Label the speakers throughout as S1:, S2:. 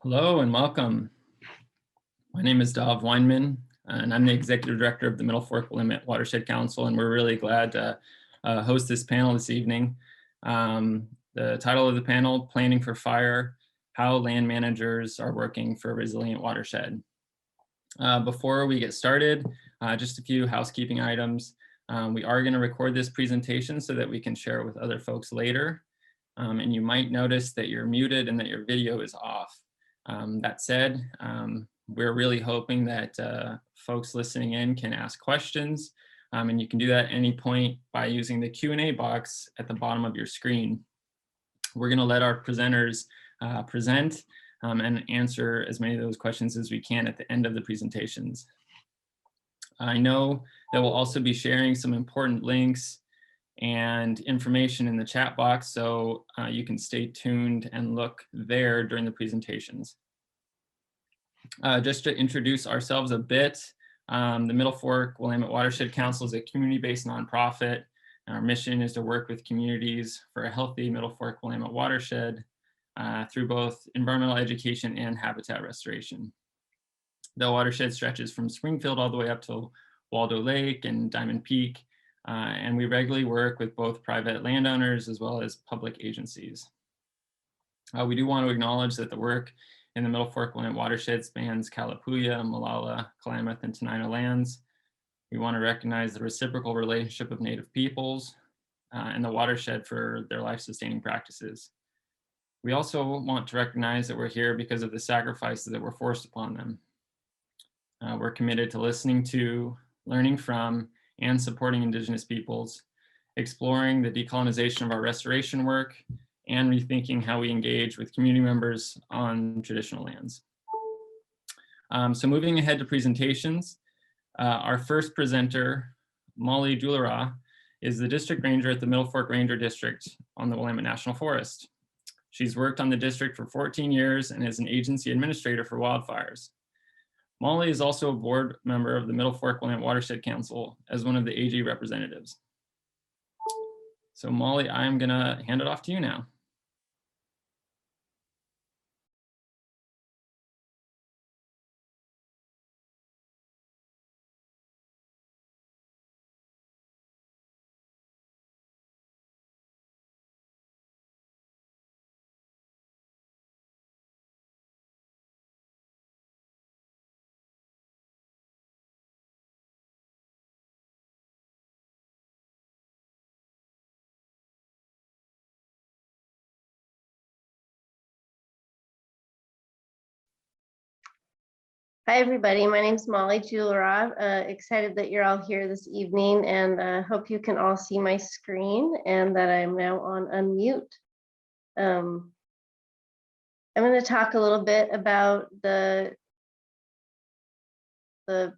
S1: Hello and welcome. My name is Dov Weinman, and I'm the Executive Director of the Middle Fork Willamette Watershed Council, and we're really glad to host this panel this evening. The title of the panel, Planning for Fire, How Land Managers Are Working for a Resilient Watershed. Before we get started, just a few housekeeping items. We are going to record this presentation so that we can share it with other folks later. And you might notice that you're muted and that your video is off. That said, we're really hoping that folks listening in can ask questions, and you can do that at any point by using the Q&A box at the bottom of your screen. We're going to let our presenters present and answer as many of those questions as we can at the end of the presentations. I know that we'll also be sharing some important links and information in the chat box, so you can stay tuned and look there during the presentations. Just to introduce ourselves a bit, the Middle Fork Willamette Watershed Council is a community-based nonprofit, and our mission is to work with communities for a healthy Middle Fork Willamette watershed through both environmental education and habitat restoration. The watershed stretches from Springfield all the way up to Waldo Lake and Diamond Peak, and we regularly work with both private landowners as well as public agencies. We do want to acknowledge that the work in the Middle Fork Willamette watershed spans Kalapuya, Molalla, Klamath, and Tenino lands. We want to recognize the reciprocal relationship of Native peoples and the watershed for their life-sustaining practices. We also want to recognize that we're here because of the sacrifices that were forced upon them. We're committed to listening to, learning from, and supporting Indigenous peoples, exploring the decolonization of our restoration work, and rethinking how we engage with community members on traditional lands. So moving ahead to presentations, our first presenter, Molly Juillerat, is the district ranger at the Middle Fork Ranger District on the Willamette National Forest. She's worked on the district for 14 years and is an agency administrator for wildfires. Molly is also a board member of the Middle Fork Willamette Watershed Council as one of the AG representatives. So Molly, I'm gonna hand it off to you now.
S2: Hi, everybody. My name is Molly Juillerat. Excited that you're all here this evening, and hope you can all see my screen and that I'm now on unmute. I'm going to talk a little bit about the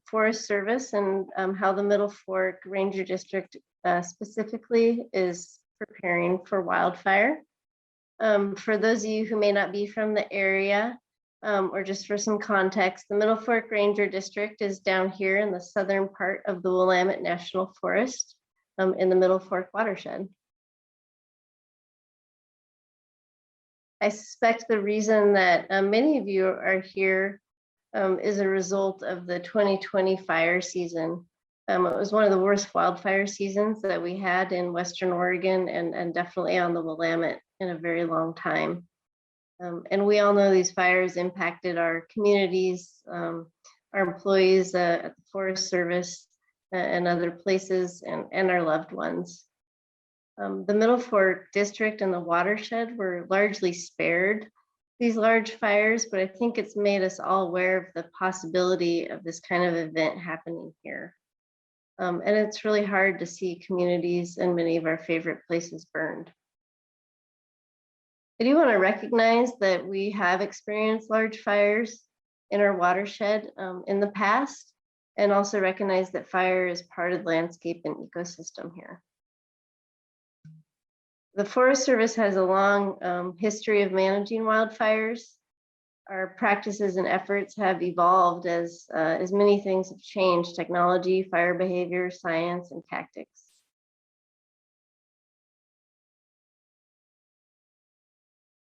S2: Forest Service and how the Middle Fork Ranger District specifically is preparing for wildfire. For those of you who may not be from the area, or just for some context, the Middle Fork Ranger District is down here in the southern part of the Willamette National Forest in the Middle Fork watershed. I suspect the reason that many of you are here is a result of the 2020 fire season. It was one of the worst wildfire seasons that we had in Western Oregon and definitely on the Willamette in a very long time. And we all know these fires impacted our communities, our employees at the Forest Service and other places, and our loved ones. The Middle Fork District and the watershed were largely spared these large fires, but I think it's made us all aware of the possibility of this kind of event happening here. And it's really hard to see communities and many of our favorite places burned. I do want to recognize that we have experienced large fires in our watershed in the past, and also recognize that fire is part of the landscape and ecosystem here. The Forest Service has a long history of managing wildfires. Our practices and efforts have evolved as many things have changed: technology, fire behavior, science, and tactics.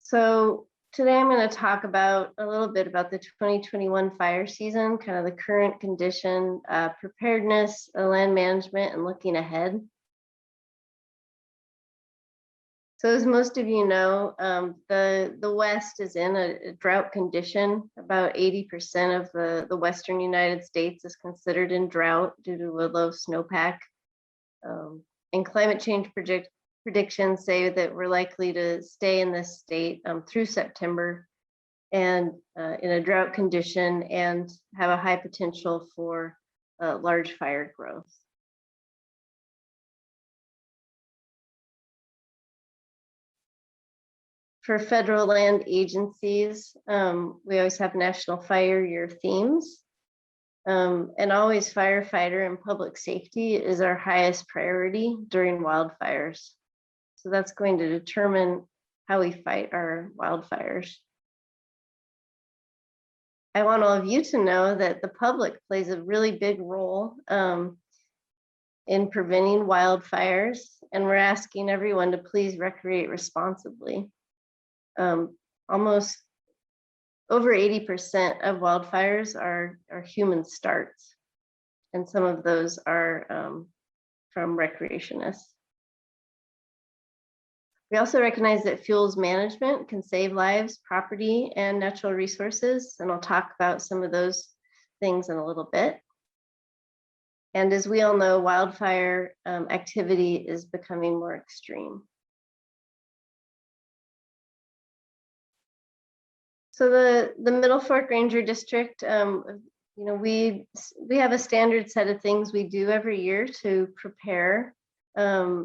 S2: So Today I'm going to talk about a little bit about the 2021 fire season, kind of the current condition, preparedness, land management, and looking ahead. So as most of you know, the West is in a drought condition. About 80% of the Western United States is considered in drought due to a low snowpack. And climate change predictions say that we're likely to stay in this state through September and in a drought condition and have a high potential for large fire growth. For federal land agencies, we always have National Fire Year themes. And always firefighter and public safety is our highest priority during wildfires. So that's going to determine how we fight our wildfires. I want all of you to know that the public plays a really big role in preventing wildfires, and we're asking everyone to please recreate responsibly. Almost over 80% of wildfires are human starts, and some of those are from recreationists. We also recognize that fuels management can save lives, property, and natural resources, and I'll talk about some of those things in a little bit. And as we all know, wildfire activity is becoming more extreme. So the Middle Fork Ranger District, we have a standard set of things we do every year to prepare.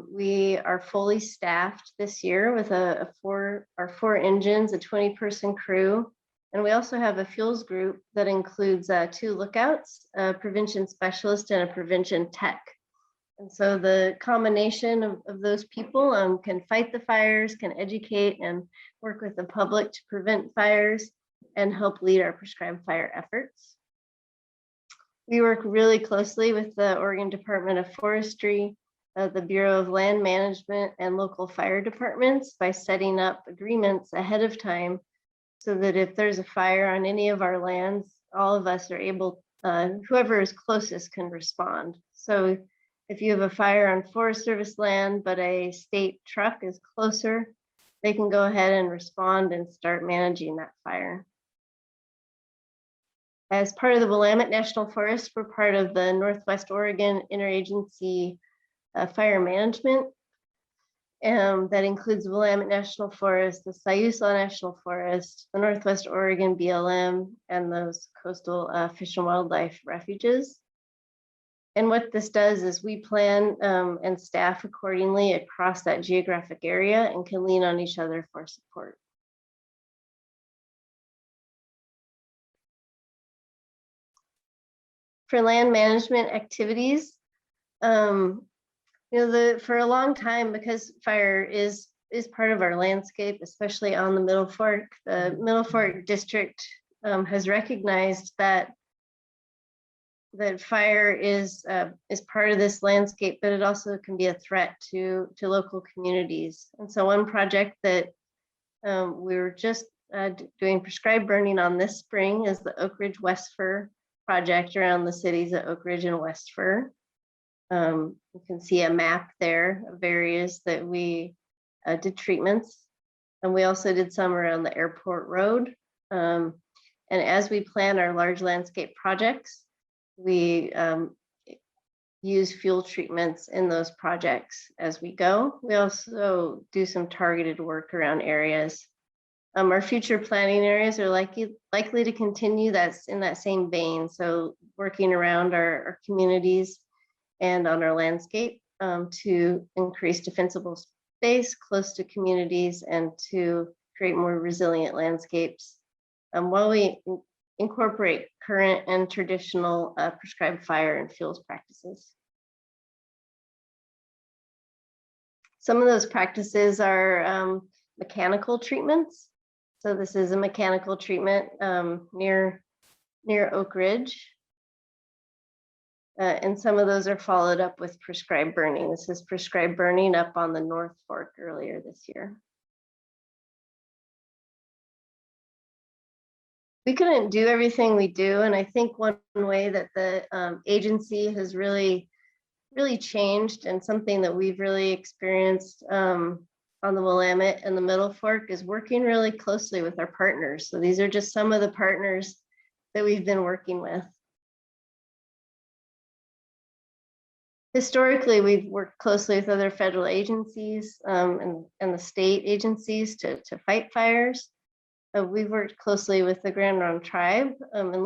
S2: We are fully staffed this year with our four engines, a 20-person crew, and we also have a fuels group that includes 2 lookouts, a prevention specialist and a prevention tech. And so the combination of those people can fight the fires, can educate and work with the public to prevent fires and help lead our prescribed fire efforts. We work really closely with the Oregon Department of Forestry, the Bureau of Land Management, and local fire departments by setting up agreements ahead of time so that if there's a fire on any of our lands, all of us are able, whoever is closest can respond. So if you have a fire on Forest Service land, but a state truck is closer, they can go ahead and respond and start managing that fire. As part of the Willamette National Forest, we're part of the Northwest Oregon Interagency Fire Management. That includes Willamette National Forest, the Siuslaw National Forest, the Northwest Oregon BLM, and those coastal fish and wildlife refuges. And what this does is we plan and staff accordingly across that geographic area and can lean on each other for support. For land management activities, for a long time, because fire is part of our landscape, especially on the Middle Fork, the Middle Fork District has recognized that fire is part of this landscape, but it also can be a threat to local communities. And so one project that we were just doing prescribed burning on this spring is the Oak Ridge West Fir project around the cities of Oak Ridge and West Fir. You can see a map there of areas that we did treatments, and we also did some around the airport road. And as we plan our large landscape projects, we use fuel treatments in those projects as we go. We also do some targeted work around areas. Our future planning areas are likely to continue that's in that same vein. So working around our communities and on our landscape to increase defensible space close to communities and to create more resilient landscapes while we incorporate current and traditional prescribed fire and fuels practices. Some of those practices are mechanical treatments. So this is a mechanical treatment near Oak Ridge. And some of those are followed up with prescribed burning. This is prescribed burning up on the North Fork earlier this year. we couldn't do everything we do. And I think one way that the agency has really changed, and something that we've really experienced on the Willamette and the Middle Fork, is working really closely with our partners. So these are just some of the partners that we've been working with. Historically, we've worked closely with other federal agencies and the state agencies to fight fires. We've worked closely with the Grand Ronde tribe and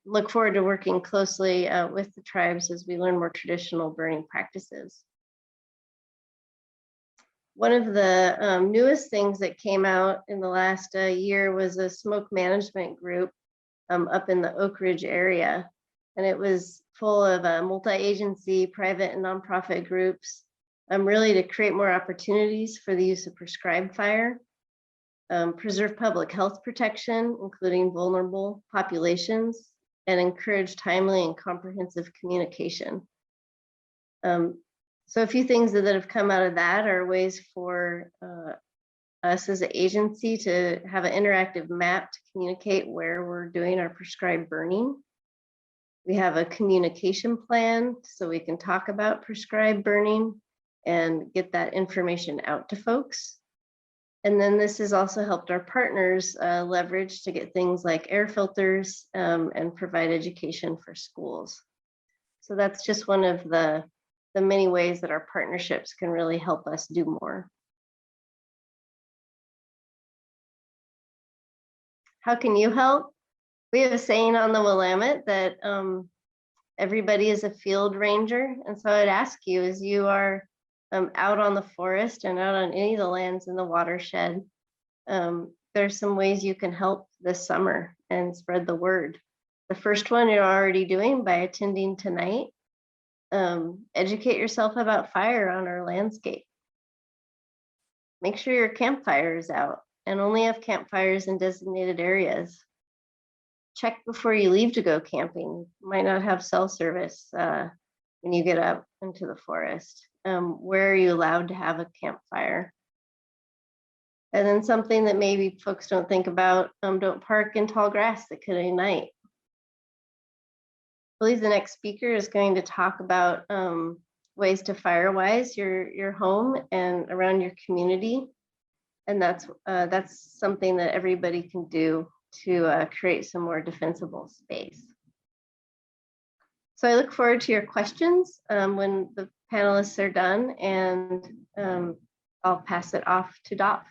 S2: look forward to working closely with the tribes as we learn more traditional burning practices. One of the newest things that came out in the last year was a smoke management group up in the Oak Ridge area. And it was full of multi-agency, private and nonprofit groups, really to create more opportunities for the use of prescribed fire, preserve public health protection, including vulnerable populations, and encourage timely and comprehensive communication. So a few things that have come out of that are ways for us as an agency to have an interactive map to communicate where we're doing our prescribed burning. We have a communication plan so we can talk about prescribed burning and get that information out to folks. And then this has also helped our partners leverage to get things like air filters and provide education for schools. So that's just one of the many ways that our partnerships can really help us do more. How can you help? We have a saying on the Willamette that everybody is a field ranger. And so I'd ask you, as you are out on the forest and out on any of the lands in the watershed, there's some ways you can help this summer and spread the word. The first one you're already doing by attending tonight. Educate yourself about fire on our landscape. Make sure your campfire is out and only have campfires in designated areas. Check before you leave to go camping. You might not have cell service when you get up into the forest. Where are you allowed to have a campfire? And then something that maybe folks don't think about, don't park in tall grass that could ignite. I believe the next speaker is going to talk about ways to Firewise your home and around your community. And that's something that everybody can do to create some more defensible space. So I look forward to your questions when the panelists are done, and I'll pass it off to Dov.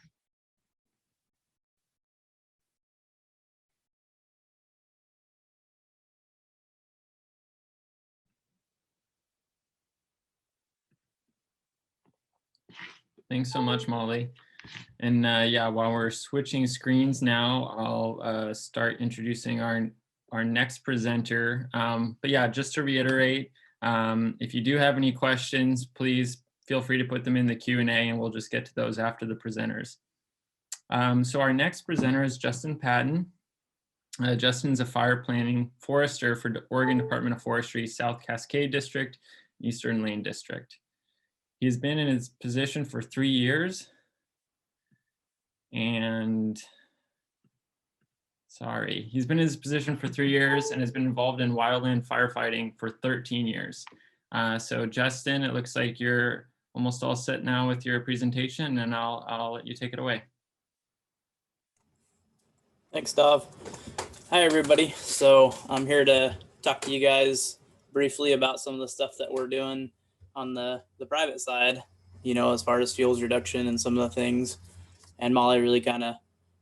S1: Thanks so much, Molly. And yeah, while we're switching screens now, I'll start introducing our next presenter. But yeah, just to reiterate, if you do have any questions, please feel free to put them in the Q&A and we'll just get to those after the presenters. So our next presenter is Justin Patten. Justin's a fire planning forester for the Oregon Department of Forestry, South Cascade District, Eastern Lane District. He's been in his position for 3 years. And he's been in his position for 3 years and has been involved in wildland firefighting for 13 years. So Justin, it looks like you're almost all set now with your presentation, and I'll let you take it away.
S3: Thanks, Dov. Hi, everybody. So I'm here to talk to you guys briefly about some of the stuff that we're doing on the private side, you know, as far as fuels reduction and some of the things. And Molly really kind of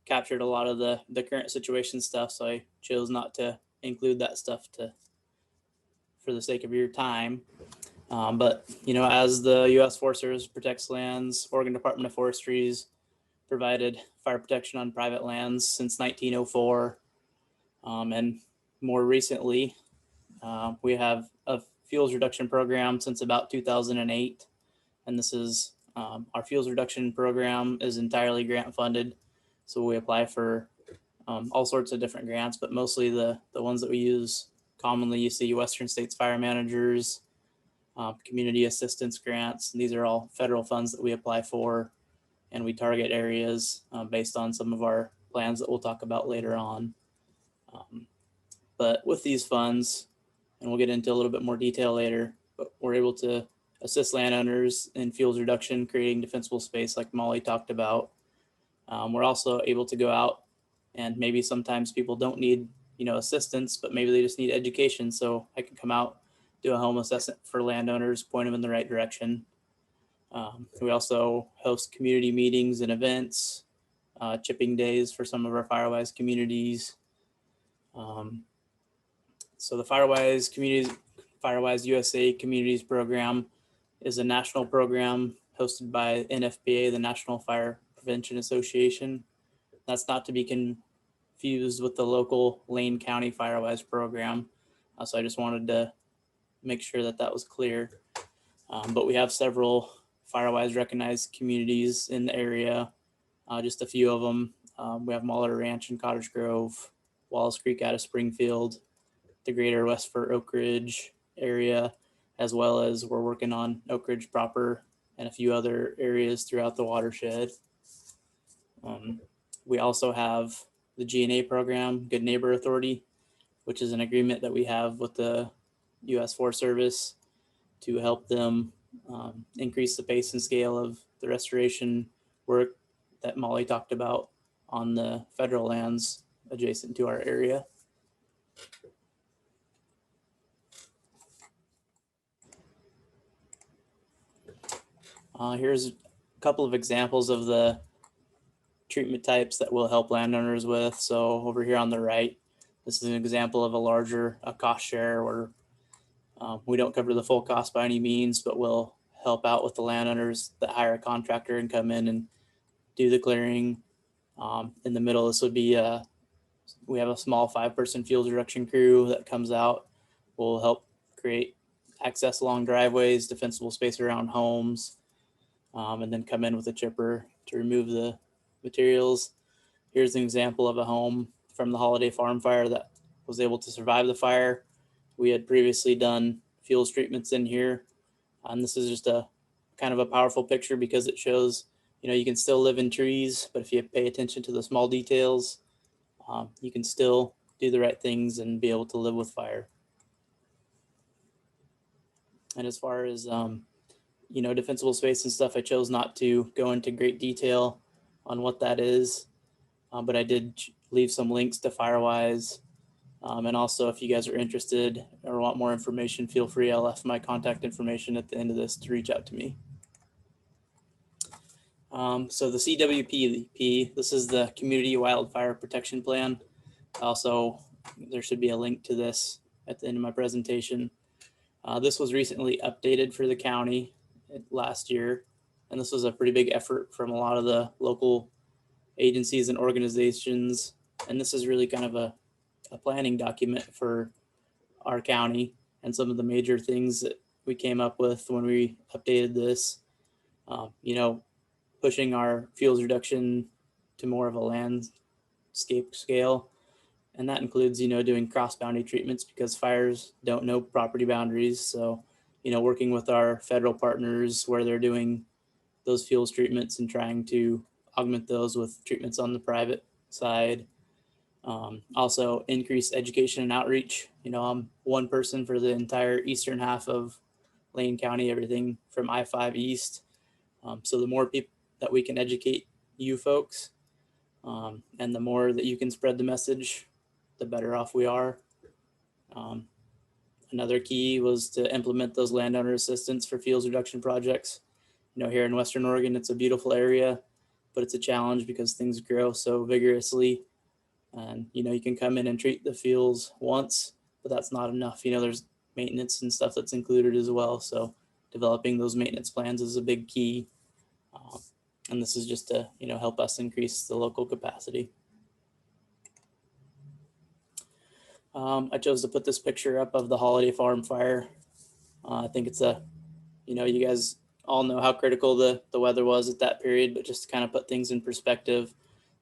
S3: captured a lot of the current situation stuff, so I chose not to include that stuff for the sake of your time. But, you know, as the U.S. Forest Service protects lands, Oregon Department of Forestry's provided fire protection on private lands since 1904. And more recently, we have a fuels reduction program since about 2008. And this is our fuels reduction program is entirely grant funded. So we apply for all sorts of different grants, but mostly the ones that we use commonly, you see Western States Fire Managers, community assistance grants. And these are all federal funds that we apply for, and we target areas based on some of our plans that we'll talk about later on. But with these funds, and we'll get into a little bit more detail later, but we're able to assist landowners in fuels reduction, creating defensible space like Molly talked about. We're also able to go out, and maybe sometimes people don't need, assistance, but maybe they just need education. So I can come out, do a home assessment for landowners, point them in the right direction. We also host community meetings and events, chipping days for some of our Firewise communities. So the Firewise USA Communities Program is a national program hosted by NFPA, the National Fire Prevention Association. That's not to be confused with the local Lane County Firewise program. So I just wanted to make sure that that was clear. But we have several Firewise recognized communities in the area, just a few of them. We have Molitor Ranch in Cottage Grove, Wallace Creek out of Springfield, the greater Westford Oak Ridge area, as well as we're working on Oak Ridge proper and a few other areas throughout the watershed. We also have the G&A program, Good Neighbor Authority, which is an agreement that we have with the U.S. Forest Service to help them increase the pace and scale of the restoration work that Molly talked about on the federal lands adjacent to our area. Here's a couple of examples of the treatment types that will help landowners with. So over here on the right, this is an example of a cost share where we don't cover the full cost by any means, but we'll help out with the landowners that hire a contractor and come in and do the clearing. In the middle, this would be we have a small 5-person fuel reduction crew that comes out. We'll help create access along driveways, defensible space around homes, and then come in with a chipper to remove the materials. Here's an example of a home from the Holiday Farm fire that was able to survive the fire. We had previously done fuels treatments in here. And this is just a kind of a powerful picture because it shows, you can still live in trees, but if you pay attention to the small details, you can still do the right things and be able to live with fire. And as far as, defensible space and stuff, I chose not to go into great detail on what that is, but I did leave some links to Firewise. And also, if you guys are interested or want more information, feel free. I left my contact information at the end of this to reach out to me. So the CWP, this is the Community Wildfire Protection Plan. Also, there should be a link to this at the end of my presentation. This was recently updated for the county last year, and this was a pretty big effort from a lot of the local agencies and organizations. And this is really kind of a planning document for our county and some of the major things that we came up with when we updated this. Pushing our fuels reduction to more of a landscape scale. And that includes, doing cross-boundary treatments because fires don't know property boundaries. So, working with our federal partners where they're doing those fuels treatments and trying to augment those with treatments on the private side. Also increase education and outreach. I'm one person for the entire eastern half of Lane County, everything from I-5 east. So the more people that we can educate you folks, and the more that you can spread the message, the better off we are. Another key was to implement those landowner assistance for fuels reduction projects. Here in Western Oregon, it's a beautiful area, but it's a challenge because things grow so vigorously. And, you can come in and treat the fuels once, but that's not enough. There's maintenance and stuff that's included as well. So developing those maintenance plans is a big key. And this is just to, help us increase the local capacity. I chose to put this picture up of the Holiday Farm fire. I think it's you guys all know how critical the weather was at that period, but just to kind of put things in perspective,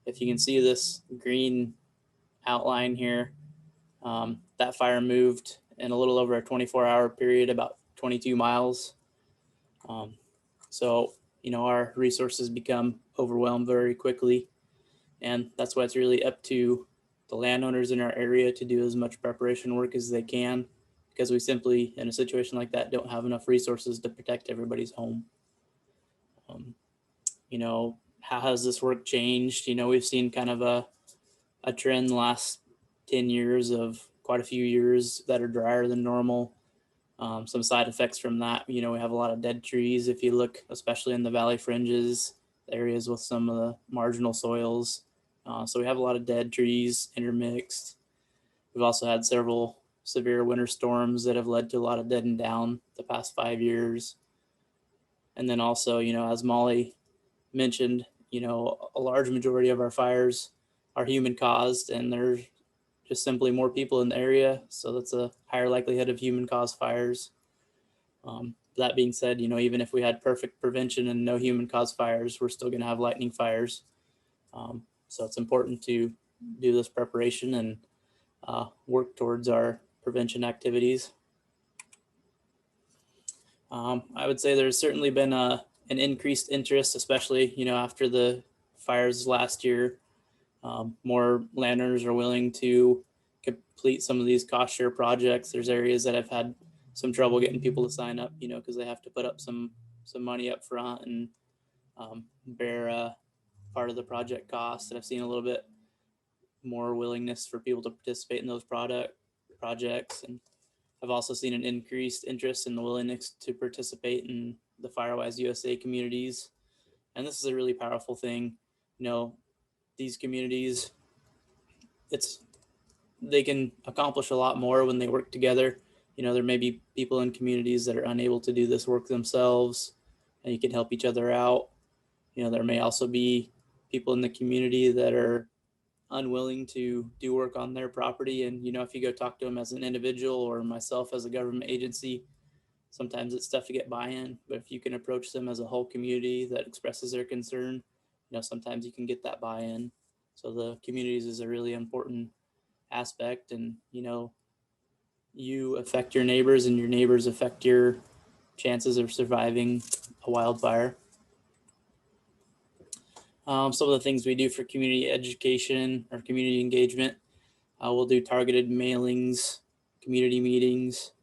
S3: if you can see this green outline here, that fire moved in a little over a 24-hour period, about 22 miles. So, our resources become overwhelmed very quickly. And that's why it's really up to the landowners in our area to do as much preparation work as they can, because we simply, in a situation like that, don't have enough resources to protect everybody's home. You know, how has this work changed? You know, we've seen kind of a trend the last 10 years of quite a few years that are drier than normal. Some side effects from that, you know, we have a lot of dead trees. If you look, especially in the valley fringes, areas with some of the marginal soils. So we have a lot of dead trees intermixed. We've also had several severe winter storms that have led to a lot of dead and down the past 5 years. And then also, you know, as Molly mentioned, you know, a large majority of our fires are human caused, and there's just simply more people in the area. So that's a higher likelihood of human caused fires. That being said, you know, even if we had perfect prevention and no human caused fires, we're still going to have lightning fires. So it's important to do this preparation and work towards our prevention activities. I would say there's certainly been an increased interest, especially, you know, after the fires last year. More landowners are willing to complete some of these cost share projects. There's areas that have had some trouble getting people to sign up, you know, because they have to put up some money up front and bear part of the project cost. And I've seen a little bit more willingness for people to participate in those projects. And I've also seen an increased interest in the willingness to participate in the Firewise USA communities. And this is a really powerful thing. You know, these communities, they can accomplish a lot more when they work together. You know, there may be people in communities that are unable to do this work themselves, and you can help each other out. You know, there may also be people in the community that are unwilling to do work on their property. And, you know, if you go talk to them as an individual or myself as a government agency, sometimes it's tough to get buy-in. But if you can approach them as a whole community that expresses their concern, you know, sometimes you can get that buy-in. So the communities is a really important aspect. And, you know, you affect your neighbors and your neighbors affect your chances of surviving a wildfire. Some of the things we do for community education or community engagement, we'll do targeted mailings, community meetings.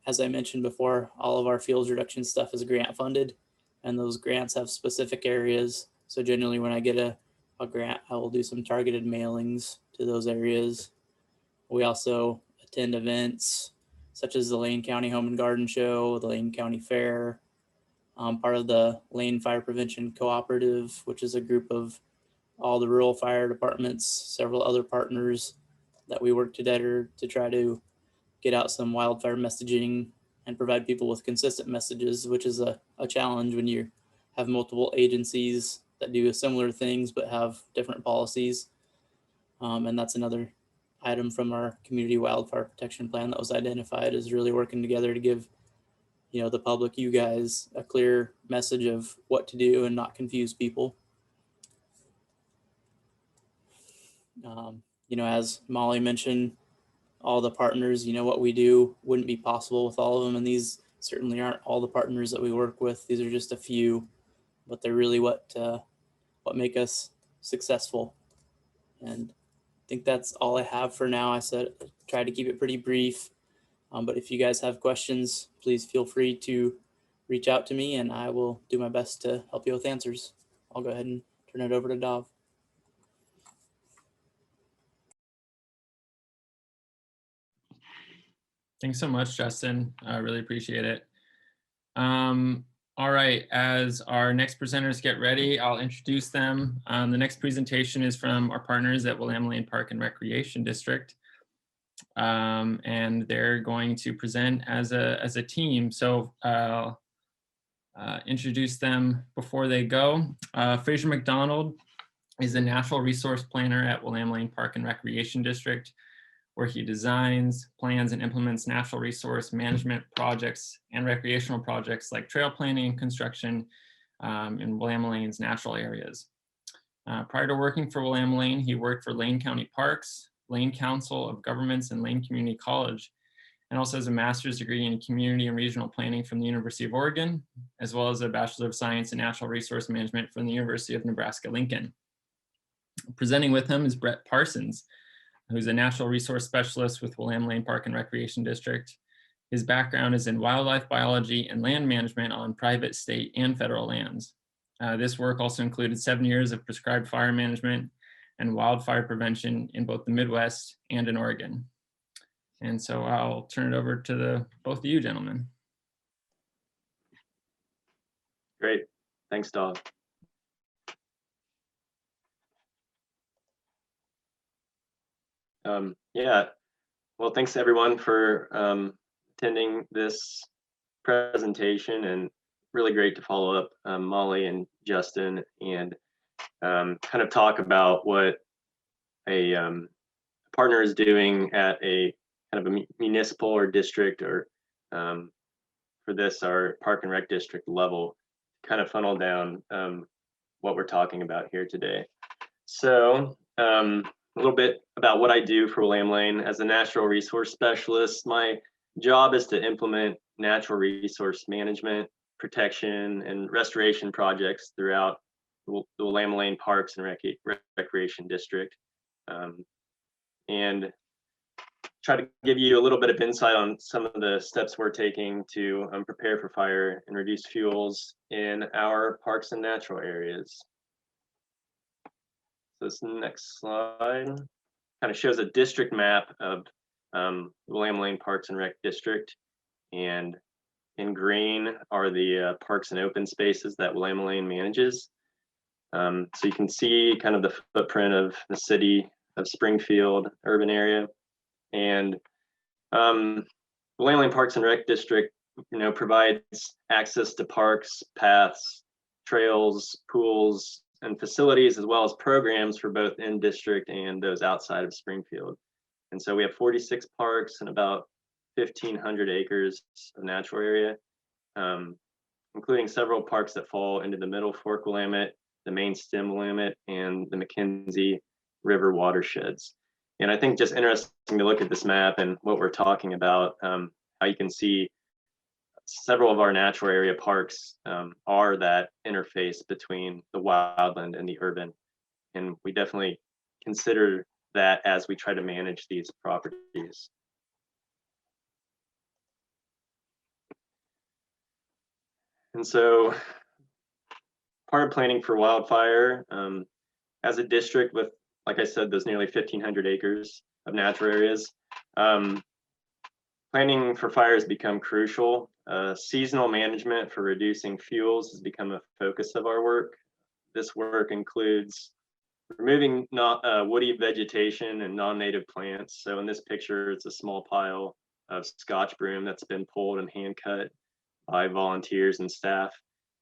S3: As I mentioned before, all of our fuels reduction stuff is grant funded, and those grants have specific areas. So generally when I get a grant, I will do some targeted mailings to those areas. We also attend events such as the Lane County Home and Garden Show, the Lane County Fair, part of the Lane Fire Prevention Cooperative, which is a group of all the rural fire departments, several other partners that we work together to try to get out some wildfire messaging and provide people with consistent messages, which is a challenge when you have multiple agencies that do similar things but have different policies. And that's another item from our community wildfire protection plan that was identified as really working together to give, you know, the public, you guys, a clear message of what to do and not confuse people. You know, as Molly mentioned, all the partners, you know, what we do wouldn't be possible with all of them. And these certainly aren't all the partners that we work with. These are just a few, but they're really what make us successful. And I think that's all I have for now. I said, try to keep it pretty brief. But if you guys have questions, please feel free to reach out to me and I will do my best to help you with answers. I'll go ahead and turn it over to Dov.
S1: Thanks so much, Justin. I really appreciate it. All right, as our next presenters get ready, I'll introduce them. The next presentation is from our partners at Willamalane Park and Recreation District. And they're going to present as a team. So I'll introduce them before they go. Fraser MacDonald is a natural resource planner at Willamalane Park and Recreation District, where he designs, plans, and implements natural resource management projects and recreational projects like trail planning and construction in Willamalane's natural areas. Prior to working for Willamalane, he worked for Lane County Parks, Lane Council of Governments, and Lane Community College, and also has a master's degree in community and regional planning from the University of Oregon, as well as a Bachelor of Science in Natural Resource Management from the University of Nebraska-Lincoln. Presenting with him is Brett Parsons, who's a natural resource specialist with Willamalane Park and Recreation District. His background is in wildlife biology and land management on private, state, and federal lands. This work also included 7 years of prescribed fire management and wildfire prevention in both the Midwest and in Oregon. And so I'll turn it over to both of you gentlemen.
S4: Great, thanks, Dov. Yeah, well, thanks everyone for attending this presentation, and really great to follow up Molly and Justin and kind of talk about what a partner is doing at a kind of a municipal or district, or for this, our Park and Rec District level, kind of funnel down what we're talking about here today. So a little bit about what I do for Willamalane. As a natural resource specialist, my job is to implement natural resource management, protection, and restoration projects throughout the Willamalane Parks and Recreation District, and try to give you a little bit of insight on some of the steps we're taking to prepare for fire and reduce fuels in our parks and natural areas. So this next slide kind of shows a district map of Willamalane Parks and Rec District, and in green are the parks and open spaces that Willamalane manages. So you can see kind of the footprint of the city of Springfield urban area, and Willamalane Parks and Rec District, provides access to parks, paths, trails, pools, and facilities, as well as programs for both in district and those outside of Springfield. And so we have 46 parks and about 1,500 acres of natural area, including several parks that fall into the Middle Fork Willamette, the main stem Willamette, and the McKenzie River watersheds. And I think just interesting to look at this map and what we're talking about, how you can see several of our natural area parks are that interface between the wildland and the urban. And we definitely consider that as we try to manage these properties. And so part of planning for wildfire, as a district with, like I said, those nearly 1,500 acres of natural areas, planning for fire has become crucial. Seasonal management for reducing fuels has become a focus of our work. This work includes removing woody vegetation and non-native plants. So in this picture, it's a small pile of Scotch broom that's been pulled and hand cut by volunteers and staff.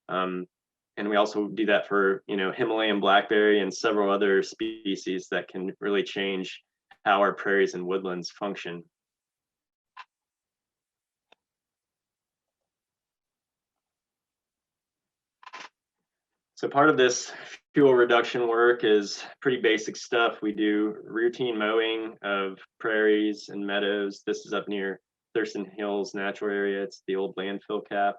S4: And we also do that for, Himalayan blackberry and several other species that can really change how our prairies and woodlands function. So part of this fuel reduction work is pretty basic stuff. We do routine mowing of prairies and meadows. This is up near Thurston Hills Natural Area. It's the old landfill cap.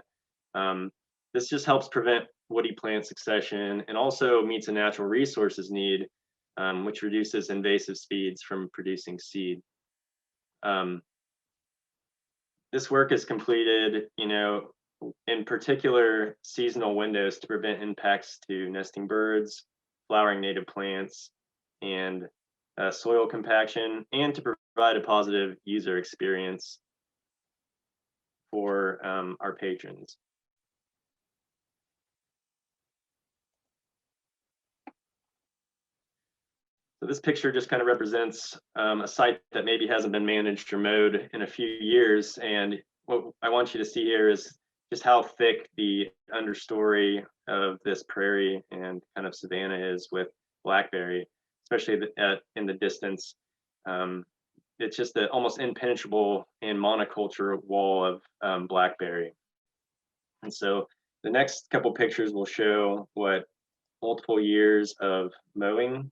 S4: This just helps prevent woody plant succession and also meets a natural resources need, which reduces invasive speeds from producing seed. This work is completed, in particular seasonal windows to prevent impacts to nesting birds, flowering native plants, and soil compaction, and to provide a positive user experience for our patrons. So this picture just kind of represents a site that maybe hasn't been managed or mowed in a few years. And what I want you to see here is just how thick the understory of this prairie and kind of savanna is with blackberry, especially in the distance. It's just an almost impenetrable and monoculture wall of blackberry. And so the next couple pictures will show what multiple years of mowing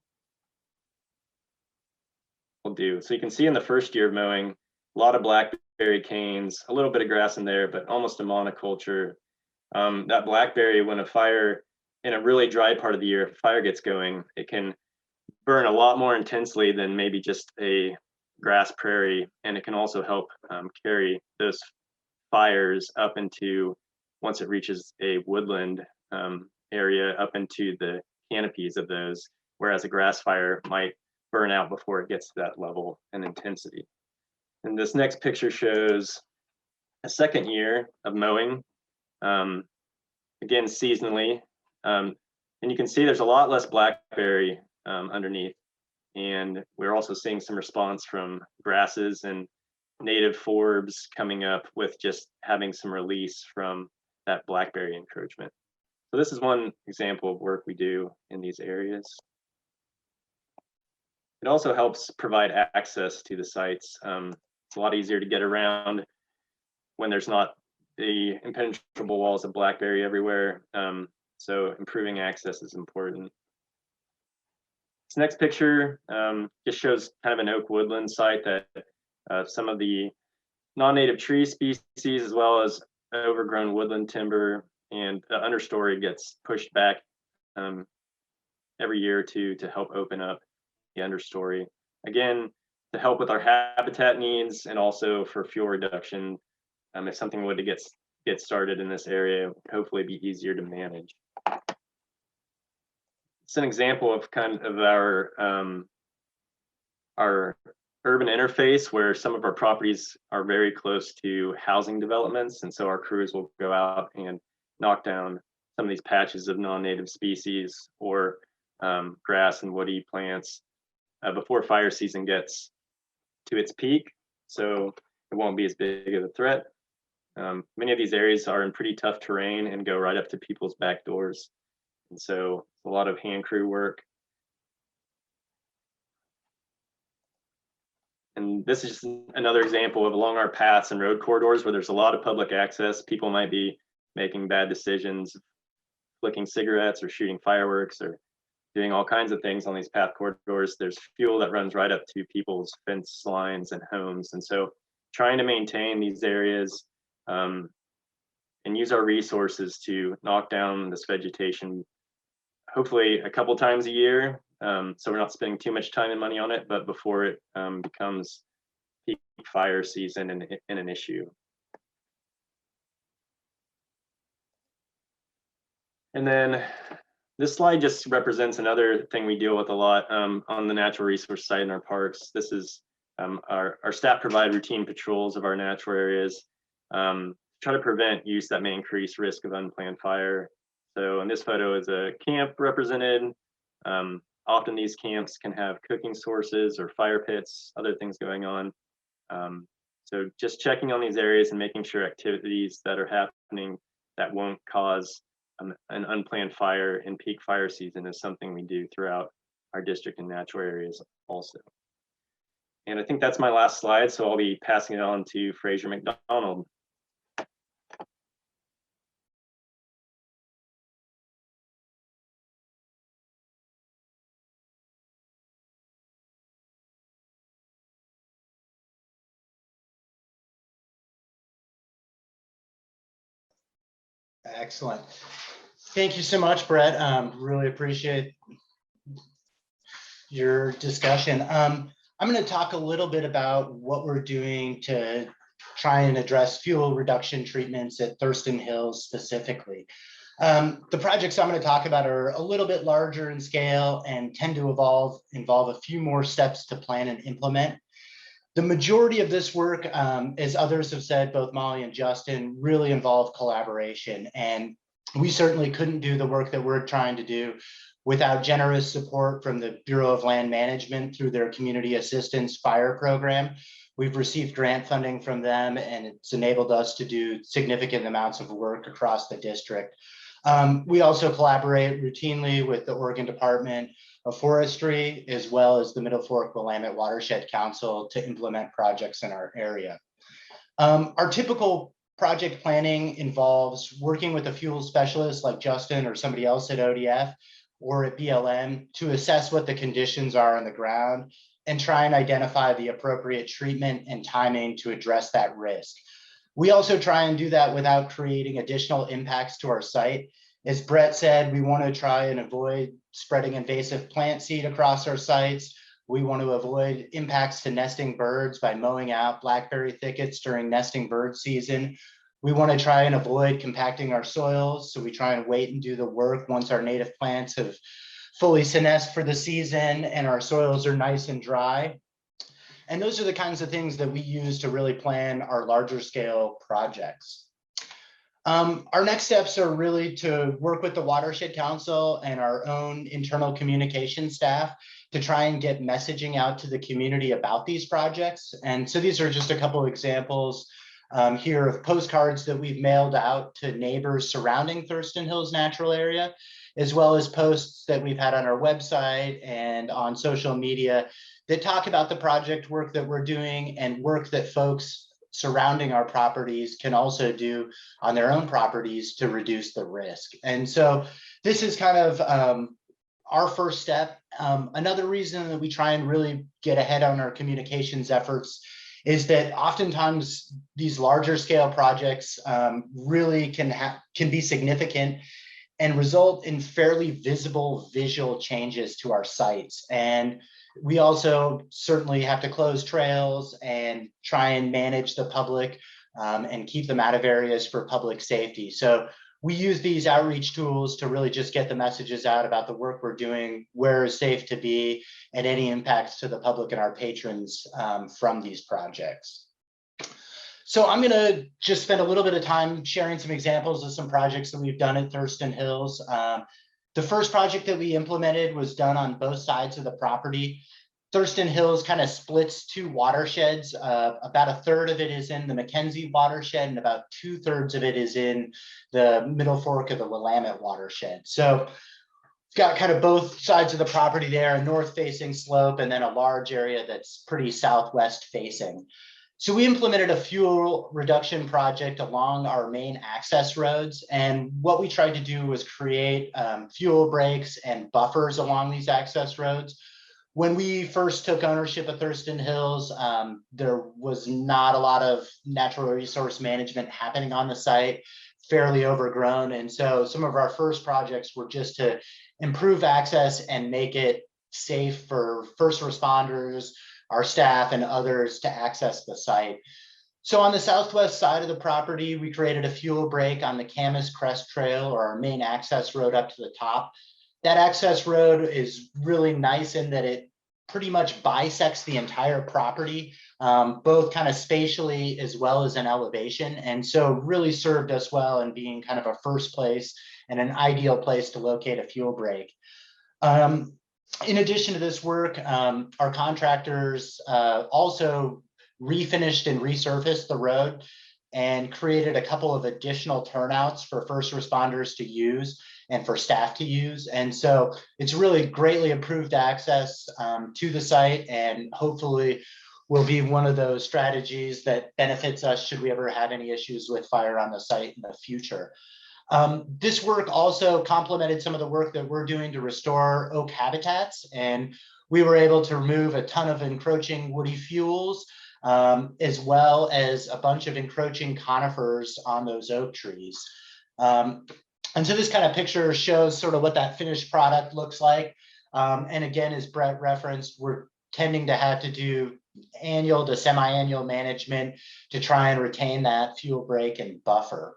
S4: will do. So you can see in the first year of mowing, a lot of blackberry canes, a little bit of grass in there, but almost a monoculture. That blackberry, when a fire in a really dry part of the year, if a fire gets going, it can burn a lot more intensely than maybe just a grass prairie, and it can also help carry those fires up into, once it reaches a woodland area, up into the canopies of those, whereas a grass fire might burn out before it gets to that level and intensity. And this next picture shows a second year of mowing, again seasonally, and you can see there's a lot less blackberry underneath, and we're also seeing some response from grasses and native forbs coming up with just having some release from that blackberry encroachment. So this is one example of work we do in these areas. It also helps provide access to the sites. It's a lot easier to get around when there's not the impenetrable walls of blackberry everywhere. So improving access is important. This next picture just shows kind of an oak woodland site that some of the non-native tree species, as well as overgrown woodland timber and the understory, gets pushed back every year or two to help open up the understory. Again, to help with our habitat needs and also for fuel reduction. If something were to get started in this area, it would hopefully be easier to manage. It's an example of kind of our urban interface, where some of our properties are very close to housing developments, and so our crews will go out and knock down some of these patches of non-native species or grass and woody plants before fire season gets to its peak, so it won't be as big of a threat. Many of these areas are in pretty tough terrain and go right up to people's back doors, and so a lot of hand crew work. And this is just another example of along our paths and road corridors where there's a lot of public access. People might be making bad decisions, flicking cigarettes or shooting fireworks or doing all kinds of things on these path corridors. There's fuel that runs right up to people's fence lines and homes. And so trying to maintain these areas and use our resources to knock down this vegetation, hopefully a couple times a year, so we're not spending too much time and money on it, but before it becomes peak fire season and an issue. And then this slide just represents another thing we deal with a lot on the natural resource side in our parks. This is our staff provide routine patrols of our natural areas, try to prevent use that may increase risk of unplanned fire. So in this photo is a camp represented. Often these camps can have cooking sources or fire pits, other things going on. So just checking on these areas and making sure activities that are happening that won't cause an unplanned fire in peak fire season is something we do throughout our district and natural areas also. And I think that's my last slide, so I'll be passing it on to Fraser MacDonald.
S5: Excellent. Thank you so much, Brett. Really appreciate your discussion. I'm going to talk a little bit about what we're doing to try and address fuel reduction treatments at Thurston Hills specifically. The projects I'm going to talk about are a little bit larger in scale and tend to involve a few more steps to plan and implement. The majority of this work, as others have said, both Molly and Justin, really involve collaboration. And we certainly couldn't do the work that we're trying to do without generous support from the Bureau of Land Management through their Community Assistance Fire Program. We've received grant funding from them, and it's enabled us to do significant amounts of work across the district. We also collaborate routinely with the Oregon Department of Forestry, as well as the Middle Fork Willamette Watershed Council to implement projects in our area. Our typical project planning involves working with a fuel specialist like Justin or somebody else at ODF or at BLM to assess what the conditions are on the ground and try and identify the appropriate treatment and timing to address that risk. We also try and do that without creating additional impacts to our site. As Brett said, we want to try and avoid spreading invasive plant seed across our sites. We want to avoid impacts to nesting birds by mowing out blackberry thickets during nesting bird season. We want to try and avoid compacting our soils, so we try and wait and do the work once our native plants have fully senesced for the season and our soils are nice and dry. And those are the kinds of things that we use to really plan our larger scale projects. Our next steps are really to work with the Watershed Council and our own internal communication staff to try and get messaging out to the community about these projects. And so these are just a couple of examples here of postcards that we've mailed out to neighbors surrounding Thurston Hills Natural Area, as well as posts that we've had on our website and on social media that talk about the project work that we're doing and work that folks surrounding our properties can also do on their own properties to reduce the risk. And so this is kind of our first step. Another reason that we try and really get ahead on our communications efforts is that oftentimes these larger scale projects really can be significant and result in fairly visible visual changes to our sites. And we also certainly have to close trails and try and manage the public and keep them out of areas for public safety. So we use these outreach tools to really just get the messages out about the work we're doing, where it's safe to be, and any impacts to the public and our patrons from these projects. So I'm gonna just spend a little bit of time sharing some examples of some projects that we've done at Thurston Hills. The first project that we implemented was done on both sides of the property. Thurston Hills kind of splits two watersheds. About a third of it is in the Mackenzie watershed and about 2/3 of it is in the Middle Fork of the Willamette watershed. So it's got kind of both sides of the property there, a north facing slope and then a large area that's pretty southwest facing. So we implemented a fuel reduction project along our main access roads. And what we tried to do was create fuel breaks and buffers along these access roads. When we first took ownership of Thurston Hills, there was not a lot of natural resource management happening on the site, fairly overgrown. And so some of our first projects were just to improve access and make it safe for first responders, our staff and others to access the site. So on the southwest side of the property, we created a fuel break on the Camas Crest Trail, or our main access road up to the top. That access road is really nice in that it pretty much bisects the entire property, both kind of spatially as well as in elevation. And so really served us well in being kind of a first place and an ideal place to locate a fuel break. In addition to this work, our contractors also refinished and resurfaced the road and created a couple of additional turnouts for first responders to use and for staff to use. And so it's really greatly improved access to the site, and hopefully will be one of those strategies that benefits us should we ever have any issues with fire on the site in the future. This work also complemented some of the work that we're doing to restore oak habitats, and we were able to remove a ton of encroaching woody fuels, as well as a bunch of encroaching conifers on those oak trees. And so this kind of picture shows sort of what that finished product looks like. And again, as Brett referenced, we're tending to have to do annual to semi-annual management to try and retain that fuel break and buffer.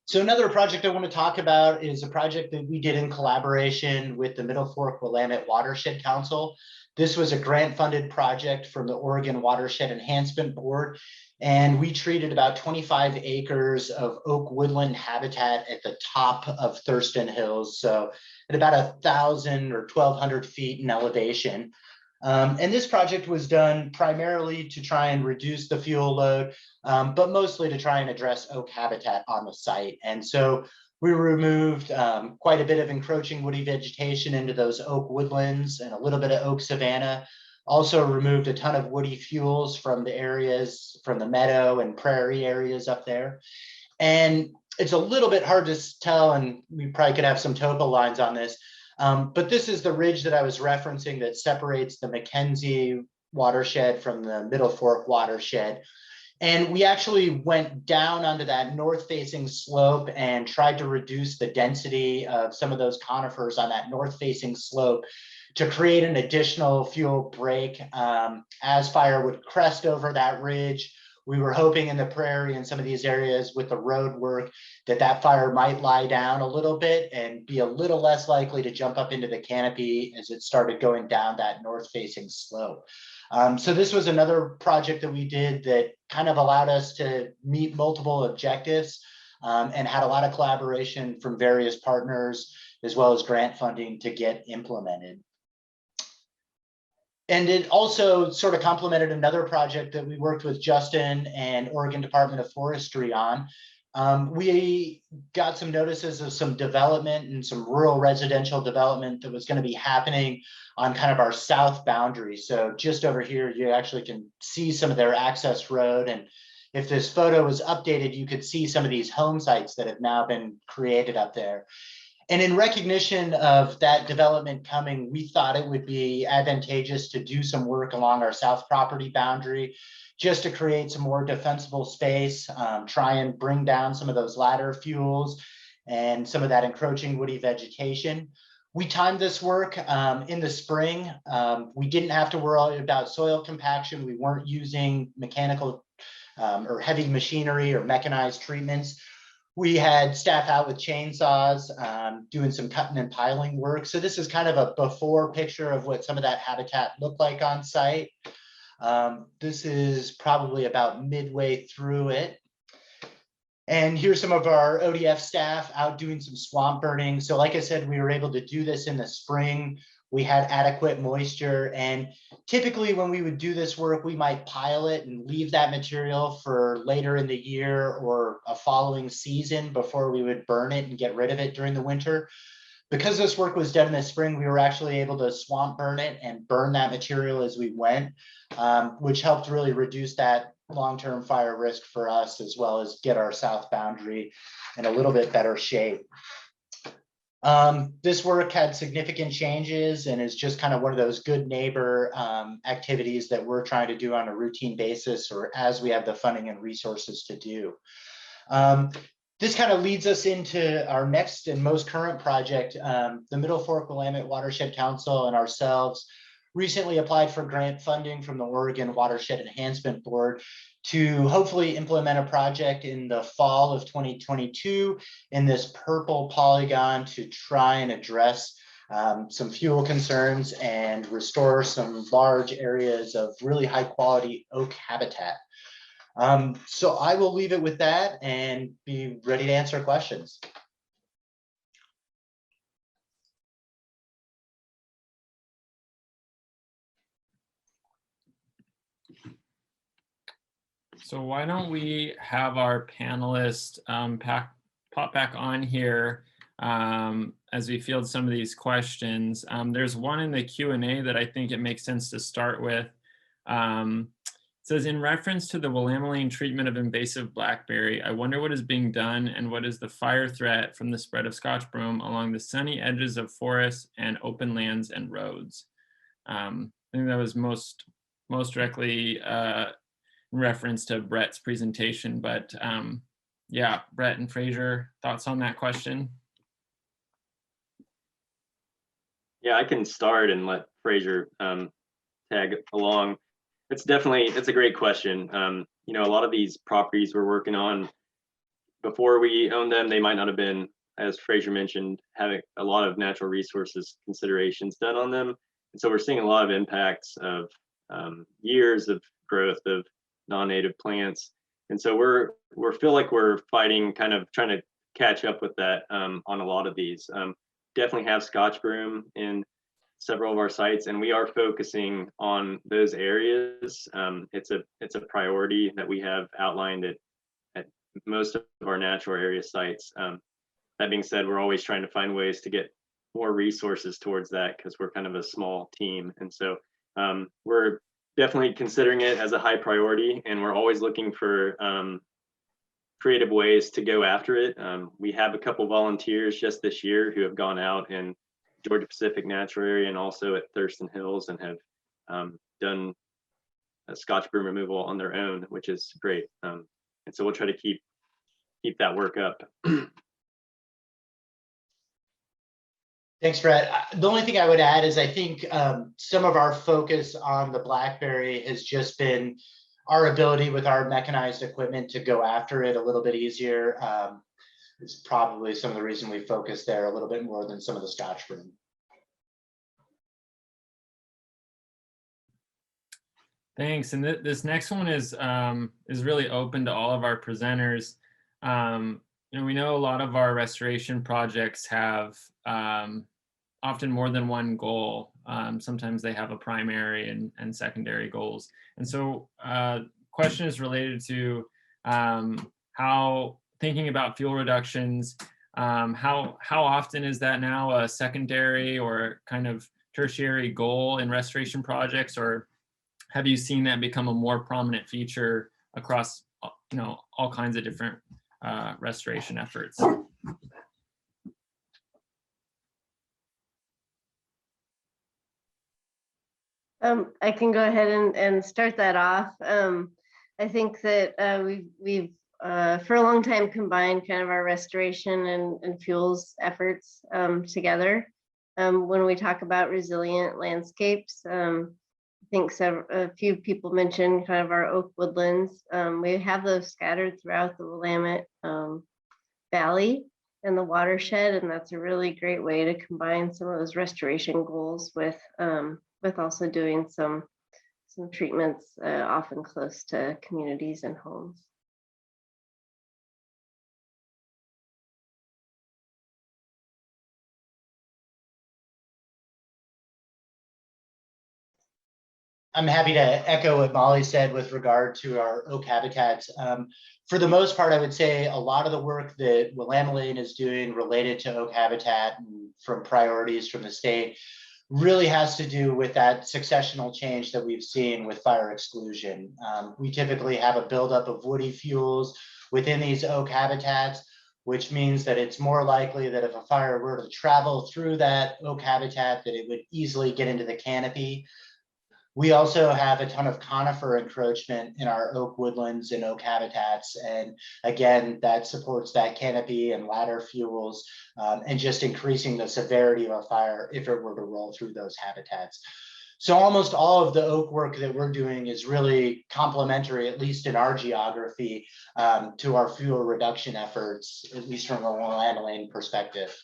S5: So another project I want to talk about is a project that we did in collaboration with the Middle Fork Willamette Watershed Council. This was a grant-funded project from the Oregon Watershed Enhancement Board, and we treated about 25 acres of oak woodland habitat at the top of Thurston Hills, so at about 1,000 or 1,200 feet in elevation. And this project was done primarily to try and reduce the fuel load, but mostly to try and address oak habitat on the site. And so we removed quite a bit of encroaching woody vegetation into those oak woodlands and a little bit of oak savanna. Also removed a ton of woody fuels from the areas, from the meadow and prairie areas up there. And it's a little bit hard to tell, and we probably could have some topo lines on this, but this is the ridge that I was referencing that separates the Mackenzie watershed from the Middle Fork watershed. And we actually went down onto that north-facing slope and tried to reduce the density of some of those conifers on that north-facing slope to create an additional fuel break as fire would crest over that ridge. We were hoping in the prairie and some of these areas with the road work that fire might lie down a little bit and be a little less likely to jump up into the canopy as it started going down that north-facing slope. So this was another project that we did that kind of allowed us to meet multiple objectives and had a lot of collaboration from various partners as well as grant funding to get implemented. And it also sort of complemented another project that we worked with Justin and Oregon Department of Forestry on. We got some notices of some development and some rural residential development that was going to be happening on kind of our south boundary. So just over here, you actually can see some of their access road. And if this photo was updated, you could see some of these home sites that have now been created up there. And in recognition of that development coming, we thought it would be advantageous to do some work along our south property boundary just to create some more defensible space, try and bring down some of those ladder fuels and some of that encroaching woody vegetation. We timed this work in the spring. We didn't have to worry about soil compaction. We weren't using mechanical or heavy machinery or mechanized treatments. We had staff out with chainsaws doing some cutting and piling work. So this is kind of a before picture of what some of that habitat looked like on site. This is probably about midway through it. And here's some of our ODF staff out doing some swamp burning. So like I said, we were able to do this in the spring. We had adequate moisture, and typically when we would do this work, we might pile it and leave that material for later in the year or a following season before we would burn it and get rid of it during the winter. Because this work was done in the spring, we were actually able to swamp burn it and burn that material as we went, which helped really reduce that long-term fire risk for us, as well as get our south boundary in a little bit better shape. This work had significant changes and is just kind of one of those good neighbor activities that we're trying to do on a routine basis or as we have the funding and resources to do. This kind of leads us into our next and most current project. The Middle Fork Willamette Watershed Council and ourselves recently applied for grant funding from the Oregon Watershed Enhancement Board to hopefully implement a project in the fall of 2022 in this purple polygon to try and address some fuel concerns and restore some large areas of really high quality oak habitat. So I will leave it with that and be ready to answer questions.
S1: So why don't we have our panelists pop back on here as we field some of these questions. There's one in the Q&A that I think it makes sense to start with. It says, in reference to the Willamalane treatment of invasive blackberry, I wonder what is being done and what is the fire threat from the spread of Scotch broom along the sunny edges of forests and open lands and roads. I think that was most directly in reference to Brett's presentation, but yeah, Brett and Fraser, thoughts on that question?
S4: Yeah, I can start and let Fraser tag along. It's a great question. You know, a lot of these properties we're working on, before we owned them, they might not have been, as Fraser mentioned, having a lot of natural resources considerations done on them. And so we're seeing a lot of impacts of years of growth of non-native plants. And so we feel like we're fighting, kind of trying to catch up with that on a lot of these. Definitely have Scotch broom in several of our sites, and we are focusing on those areas. It's a priority that we have outlined at most of our natural area sites. That being said, we're always trying to find ways to get more resources towards that because we're kind of a small team. And so we're definitely considering it as a high priority, and we're always looking for creative ways to go after it. We have a couple volunteers just this year who have gone out in Georgia Pacific Natural Area and also at Thurston Hills and have done Scotch broom removal on their own, which is great. And so we'll try to keep that work up.
S5: Thanks, Brett. The only thing I would add is I think some of our focus on the blackberry has just been our ability with our mechanized equipment to go after it a little bit easier. Is probably some of the reason we focus there a little bit more than some of the Scotch broom.
S1: Thanks. And this next one is really open to all of our presenters. We know a lot of our restoration projects have often more than one goal. Sometimes they have a primary and secondary goals. And so question is related to how thinking about fuel reductions, how often is that now a secondary or kind of tertiary goal in restoration projects, or have you seen that become a more prominent feature across all kinds of different restoration efforts?
S2: I can go ahead and start that off. I think that we've for a long time combined kind of our restoration and fuels efforts together. When we talk about resilient landscapes, I think a few people mentioned kind of our oak woodlands. We have those scattered throughout the Willamette Valley and the watershed, and that's a really great way to combine some of those restoration goals with also doing some treatments often close to communities and homes.
S5: I'm happy to echo what Molly said with regard to our oak habitats. For the most part, I would say a lot of the work that Willamalane is doing related to oak habitat and from priorities from the state really has to do with that successional change that we've seen with fire exclusion. We typically have a buildup of woody fuels within these oak habitats, which means that it's more likely that if a fire were to travel through that oak habitat, that it would easily get into the canopy. We also have a ton of conifer encroachment in our oak woodlands and oak habitats. And again, that supports that canopy and ladder fuels and just increasing the severity of a fire if it were to roll through those habitats. So almost all of the oak work that we're doing is really complementary, at least in our geography, to our fuel reduction efforts, at least from a Willamalane perspective.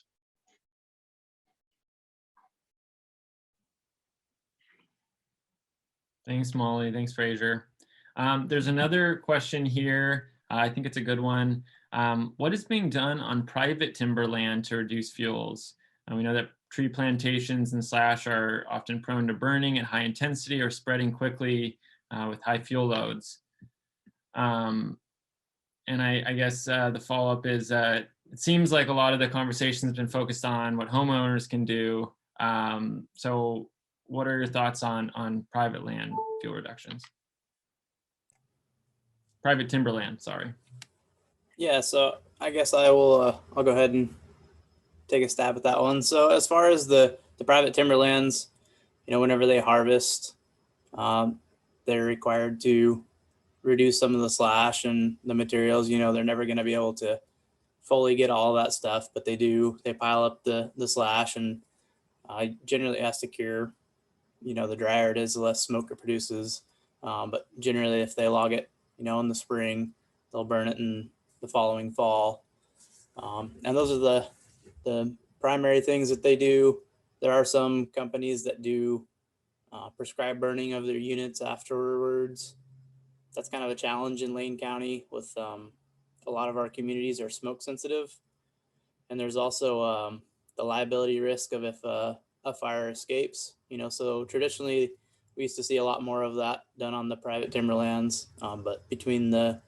S1: Thanks, Molly. Thanks, Fraser. There's another question here. I think it's a good one. What is being done on private timberland to reduce fuels? We know that tree plantations and slash are often prone to burning at high intensity or spreading quickly with high fuel loads. And I guess the follow-up is it seems like a lot of the conversation has been focused on what homeowners can do. So what are your thoughts on private land fuel reductions? Private timberland, sorry.
S3: Yeah, so I guess I'll go ahead and take a stab at that one. So as far as the private timberlands, whenever they harvest, they're required to reduce some of the slash and the materials. They're never going to be able to fully get all that stuff, but they pile up the slash, and generally it has to cure. The drier it is, the less smoke it produces. But generally, if they log it, in the spring, they'll burn it in the following fall. And those are the primary things that they do. There are some companies that do prescribed burning of their units afterwards. That's kind of a challenge in Lane County with a lot of our communities are smoke sensitive. And there's also the liability risk of if a fire escapes, so traditionally we used to see a lot more of that done on the private timberlands, but between the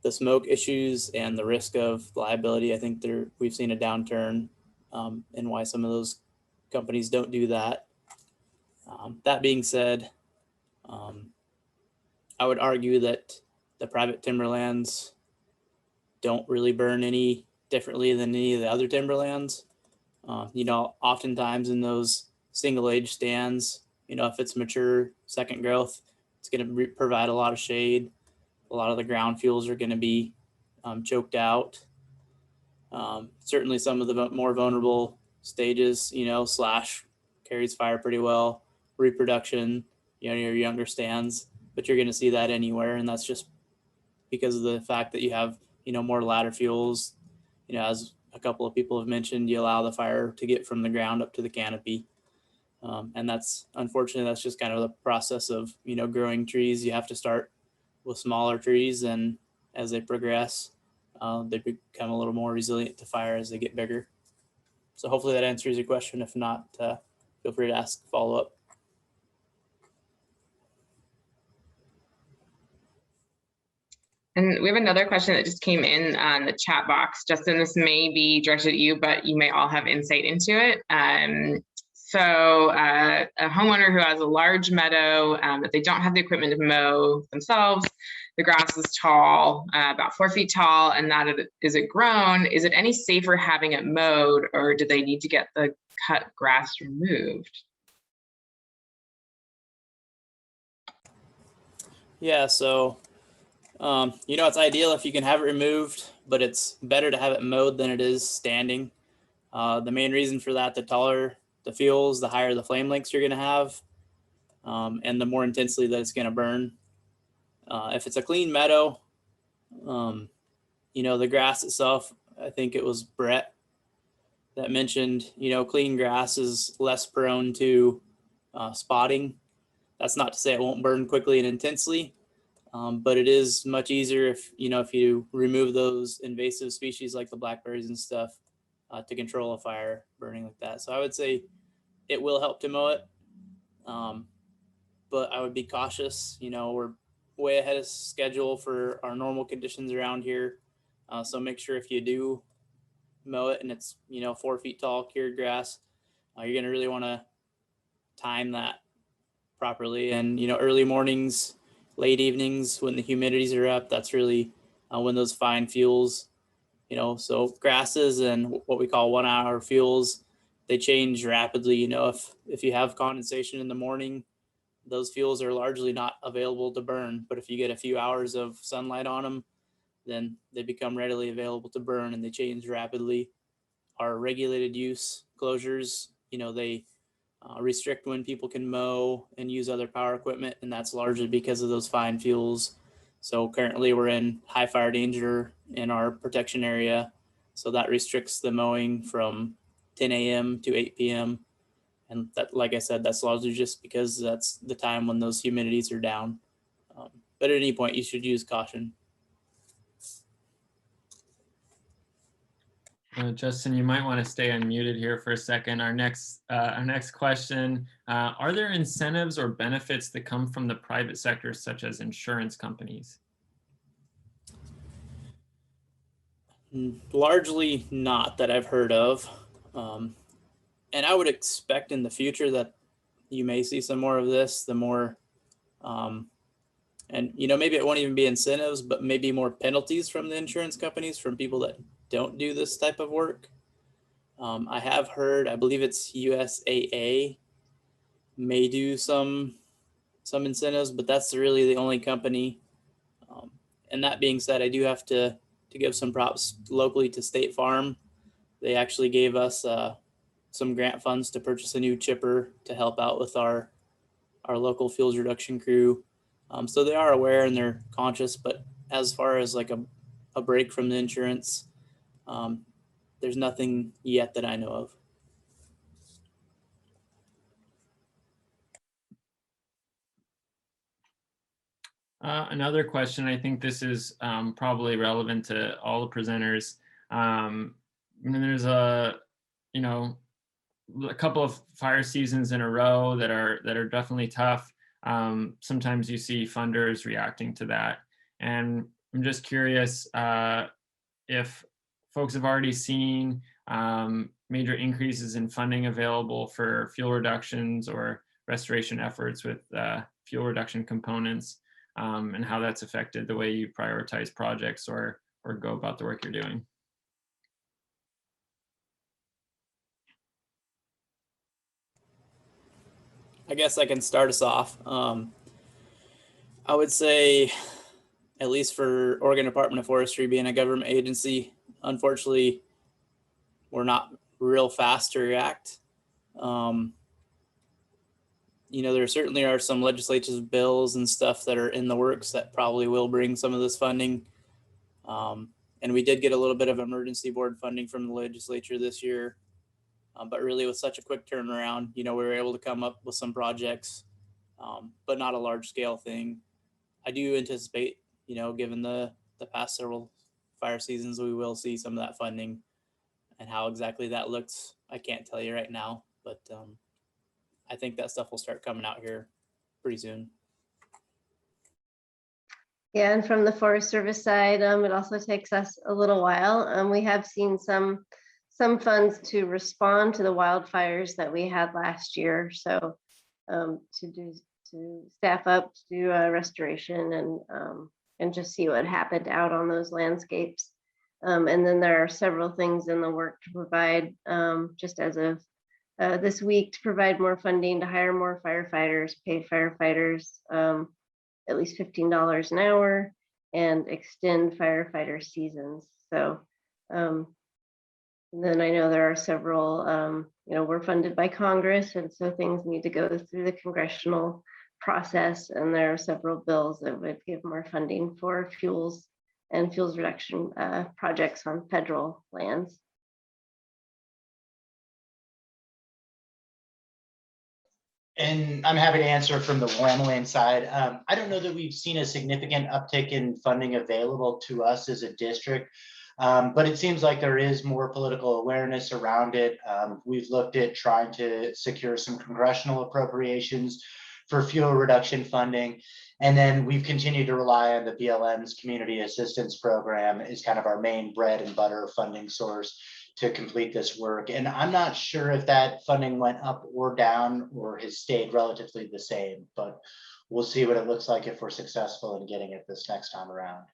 S3: smoke issues and the risk of liability, I think we've seen a downturn in why some of those companies don't do that. That being said, I would argue that the private timberlands don't really burn any differently than any of the other timberlands. Oftentimes in those single age stands, if it's mature second growth, it's It's going to provide a lot of shade. A lot of the ground fuels are going to be choked out. Certainly some of the more vulnerable stages, slash carries fire pretty well. Reproduction, your younger stands, but you're going to see that anywhere. And that's just because of the fact that you have, more ladder fuels, as a couple of people have mentioned, you allow the fire to get from the ground up to the canopy. And unfortunately, that's just kind of the process of, growing trees. You have to start with smaller trees, and as they progress, they become a little more resilient to fire as they get bigger. So hopefully that answers your question. If not, feel free to ask follow-up.
S6: And we have another question that just came in on the chat box. Justin, this may be directed at you, but you may all have insight into it. So a homeowner who has a large meadow that they don't have the equipment to mow themselves, the grass is tall, about 4 feet tall, and is it grown? Is it any safer having it mowed, or do they need to get the cut grass removed?
S3: Yeah, so it's ideal if you can have it removed, but it's better to have it mowed than it is standing. The main reason for that, the taller the fuels, the higher the flame lengths you're going to have, and the more intensely that it's going to burn. If it's a clean meadow, the grass itself, I think it was Brett that mentioned, clean grass is less prone to spotting. That's not to say it won't burn quickly and intensely, but it is much easier if you remove those invasive species like the blackberries and stuff to control a fire burning like that. So I would say it will help to mow it, but I would be cautious. We're way ahead of schedule for our normal conditions around here. So make sure if you do mow it and it's 4 feet tall cured grass, you're going to really want to time that properly. And early mornings, late evenings when the humidities are up, that's really when those fine fuels, so grasses and what we call 1 hour fuels, they change rapidly. If you have condensation in the morning, those fuels are largely not available to burn. But if you get a few hours of sunlight on them, then they become readily available to burn, and they change rapidly. Our regulated use closures, they restrict when people can mow and use other power equipment, and that's largely because of those fine fuels. So currently we're in high fire danger in our protection area. So that restricts the mowing from 10 a.m. to 8 p.m. And that, like I said, that's largely just because that's the time when those humidities are down. But at any point, you should use caution.
S1: Justin, you might want to stay unmuted here for a second. Our next question, are there incentives or benefits that come from the private sector, such as insurance companies?
S3: Largely not that I've heard of. And I would expect in the future that you may see some more of this, the more, and maybe it won't even be incentives, but maybe more penalties from the insurance companies from people that don't do this type of work. I have heard, I believe it's USAA may do some incentives, but that's really the only company. And that being said, I do have to give some props locally to State Farm. They actually gave us some grant funds to purchase a new chipper to help out with our local fuels reduction crew. So they are aware and they're conscious, but as far as like a break from the insurance, there's nothing yet that I know of.
S1: Another question, I think this is probably relevant to all the presenters. And there's a couple of fire seasons in a row that are definitely tough. Sometimes you see funders reacting to that. And I'm just curious if folks have already seen major increases in funding available for fuel reductions or restoration efforts with fuel reduction components, and how that's affected the way you prioritize projects or go about the work you're doing.
S3: I guess I can start us off. I would say, at least for Oregon Department of Forestry being a government agency, unfortunately, we're not real fast to react. You know, there certainly are some legislative bills and stuff that are in the works that probably will bring some of this funding. And we did get a little bit of emergency board funding from the legislature this year. But really with such a quick turnaround, you know, we were able to come up with some projects, but not a large scale thing. I do anticipate, you know, given the past several fire seasons, we will see some of that funding, and how exactly that looks, I can't tell you right now, but I think that stuff will start coming out here pretty soon.
S2: Yeah, and from the Forest Service side, it also takes us a little while. We have seen some funds to respond to the wildfires that we had last year. So to staff up, to do a restoration and just see what happened out on those landscapes. And then there are several things in the work to provide, just as of this week, to provide more funding to hire more firefighters, pay firefighters at least $15 an hour, and extend firefighter seasons. So then I know there are several, you know, we're funded by Congress, and so things need to go through the congressional process, and there are several bills that would give more funding for fuels and fuels reduction projects on federal lands.
S5: And I'm happy to answer from the Willamalane side. I don't know that we've seen a significant uptick in funding available to us as a district, but it seems like there is more political awareness around it. We've looked at trying to secure some congressional appropriations for fuel reduction funding. And then we've continued to rely on the BLM's community assistance program as kind of our main bread and butter funding source to complete this work. And I'm not sure if that funding went up or down or has stayed relatively the same, but we'll see what it looks like if we're successful in getting it this next time around.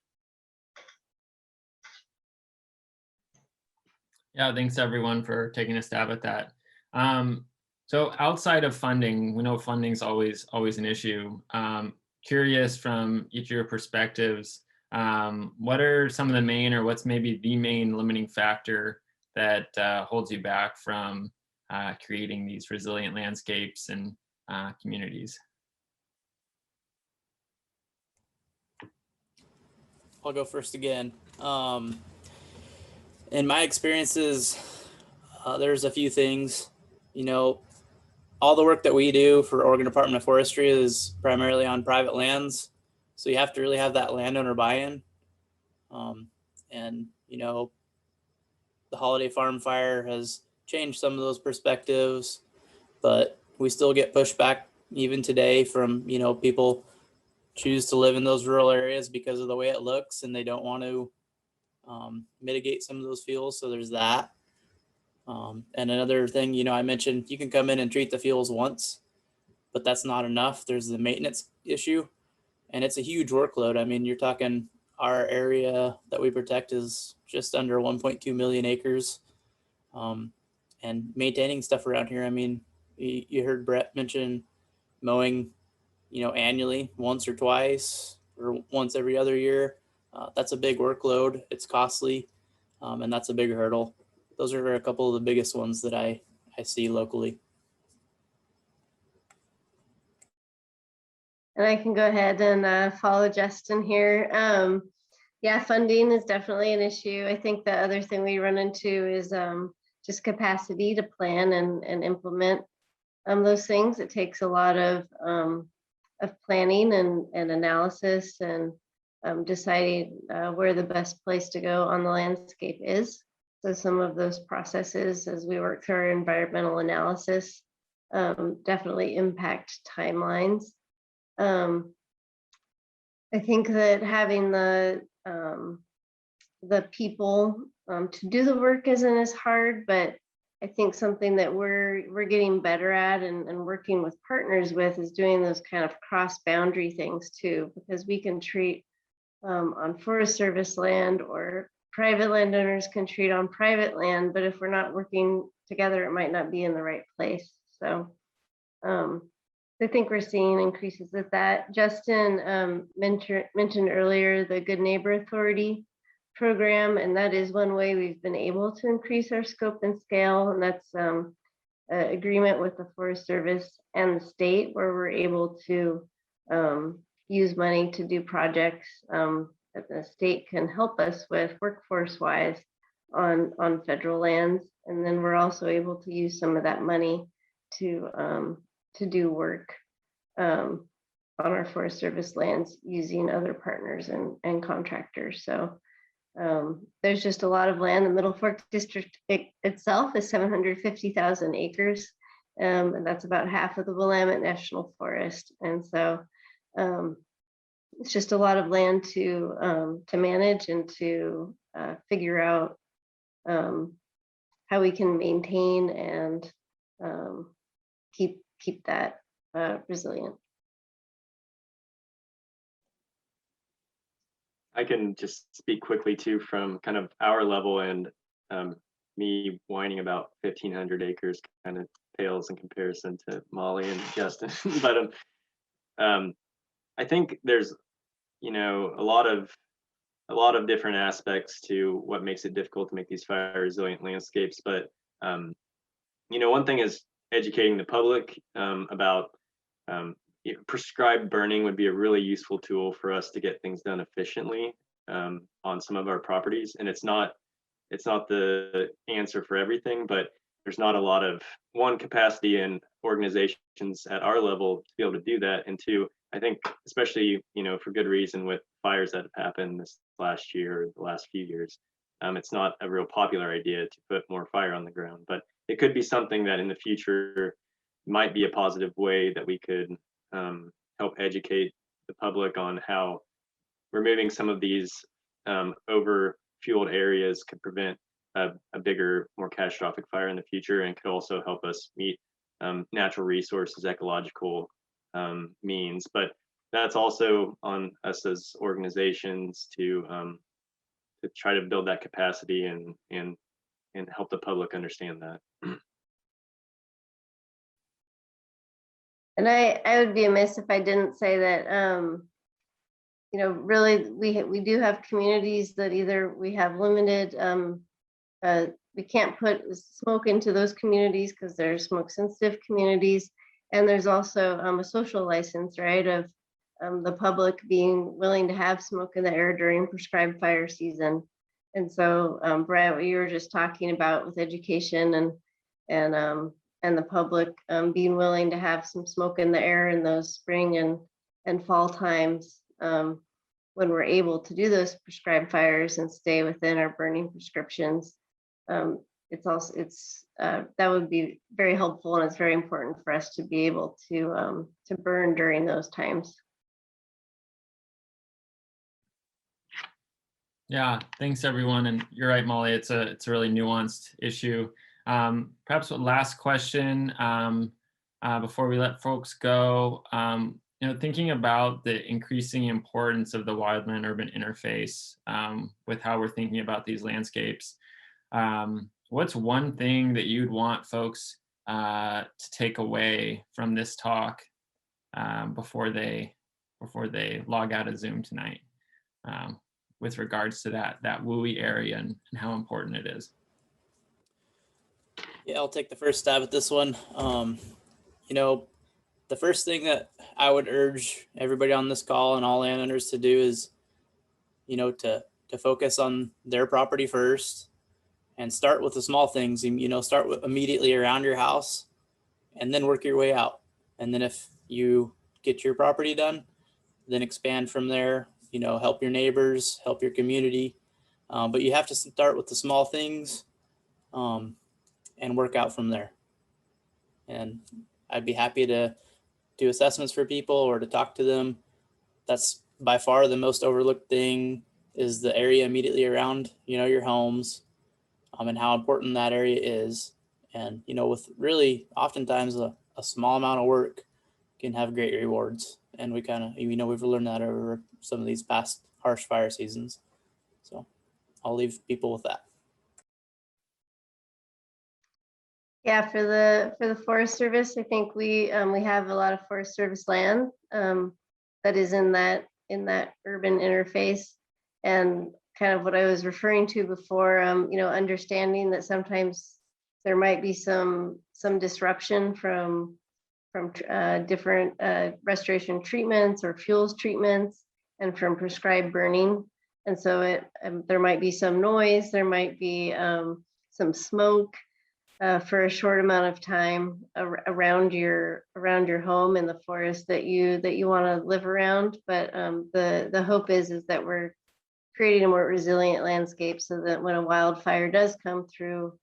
S1: Yeah, thanks everyone for taking a stab at that. So outside of funding, we know funding is always an issue. Curious from each of your perspectives, what are some of the main, or what's maybe the main limiting factor that holds you back from creating these resilient landscapes and communities?
S3: I'll go first again. In my experiences, there's a few things. You know, all the work that we do for Oregon Department of Forestry is primarily on private lands. So you have to really have that landowner buy-in. And, you know, the holiday farm fire has changed some of those perspectives, but we still get pushback even today from, you know, people choose to live in those rural areas because of the way it looks, and they don't want to mitigate some of those fuels. So there's that. And another thing, you know, I mentioned you can come in and treat the fuels once, but that's not enough. There's the maintenance issue, and it's a huge workload. I mean, you're talking, our area that we protect is just under 1.2 million acres. And maintaining stuff around here, I mean, you heard Brett mention mowing, you know, annually, once or twice, or once every other year. That's a big workload. It's costly, and that's a big hurdle. Those are a couple of the biggest ones that I see locally.
S2: And I can go ahead and follow Justin here. Yeah, funding is definitely an issue. I think the other thing we run into is just capacity to plan and implement those things. It takes a lot of planning and analysis and deciding where the best place to go on the landscape is. So some of those processes, as we work through our environmental analysis, definitely impact timelines. I think that having the people to do the work isn't as hard, but I think something that we're getting better at and working with partners with is doing those kind of cross-boundary things too, because we can treat on Forest Service land, or private landowners can treat on private land, but if we're not working together, it might not be in the right place. So I think we're seeing increases with that. Justin mentioned earlier the Good Neighbor Authority program, and that is one way we've been able to increase our scope and scale, and that's an agreement with the Forest Service and the state where we're able to use money to do projects that the state can help us with workforce-wise on federal lands, and then we're also able to use some of that money to do work on our Forest Service lands using other partners and contractors. So there's just a lot of land. The Middle Fork District itself is 750,000 acres, and that's about half of the Willamette National Forest. And so it's just a lot of land to manage and to figure out how we can maintain and keep that resilient.
S4: I can just speak quickly too from kind of our level, and me whining about 1,500 acres kind of pales in comparison to Molly and Justin. But I think there's, you know, a lot of different aspects to what makes it difficult to make these fire resilient landscapes. But you know, one thing is educating the public about prescribed burning would be a really useful tool for us to get things done efficiently on some of our properties. And it's not the answer for everything, but there's not a lot of capacity in organizations at our level to be able to do that. And two, I think especially, you know, for good reason with fires that have happened this last year or the last few years, it's not a real popular idea to put more fire on the ground, but it could be something that in the future might be a positive way that we could help educate the public on how removing some of these over fueled areas could prevent a bigger, more catastrophic fire in the future, and could also help us meet natural resources, ecological means. But that's also on us as organizations to try to build that capacity and help the public understand that.
S2: And I would be amiss if I didn't say that, you know, really we do have communities that either we have limited, we can't put smoke into those communities because they're smoke sensitive communities. And there's also a social license, right, of the public being willing to have smoke in the air during prescribed fire season. And so, Brett, what you were just talking about with education and the public being willing to have some smoke in the air in those spring and fall times when we're able to do those prescribed fires and stay within our burning prescriptions. That would be very helpful, and it's very important for us to be able to burn during those times.
S1: Yeah, thanks everyone. And you're right, Molly, it's a really nuanced issue. Perhaps one last question before we let folks go. You know, thinking about the increasing importance of the wildland-urban interface with how we're thinking about these landscapes, what's one thing that you'd want folks to take away from this talk before they log out of Zoom tonight, with regards to that WUI area and how important it is?
S3: Yeah, I'll take the first stab at this one. You know, the first thing that I would urge everybody on this call and all landowners to do is, you know, to focus on their property first and start with the small things. You know, start with immediately around your house and then work your way out. And then if you get your property done, then expand from there. You know, help your neighbors, help your community. But you have to start with the small things and work out from there. And I'd be happy to do assessments for people or to talk to them. That's by far the most overlooked thing, is the area immediately around, you know, your homes, and how important that area is. And, you know, with really oftentimes a small amount of work can have great rewards. And we kind of, you know, we've learned that over some of these past harsh fire seasons. So I'll leave people with that.
S2: Yeah, for the Forest Service, I think we have a lot of Forest Service land that is in that urban interface, and kind of what I was referring to before. Understanding that sometimes there might be some disruption from different restoration treatments or fuels treatments, and from prescribed burning, and so there might be some noise, there might be some smoke. For a short amount of time around your home in the forest that you want to live around, but the hope is that we're creating a more resilient landscape so that when a wildfire does come through,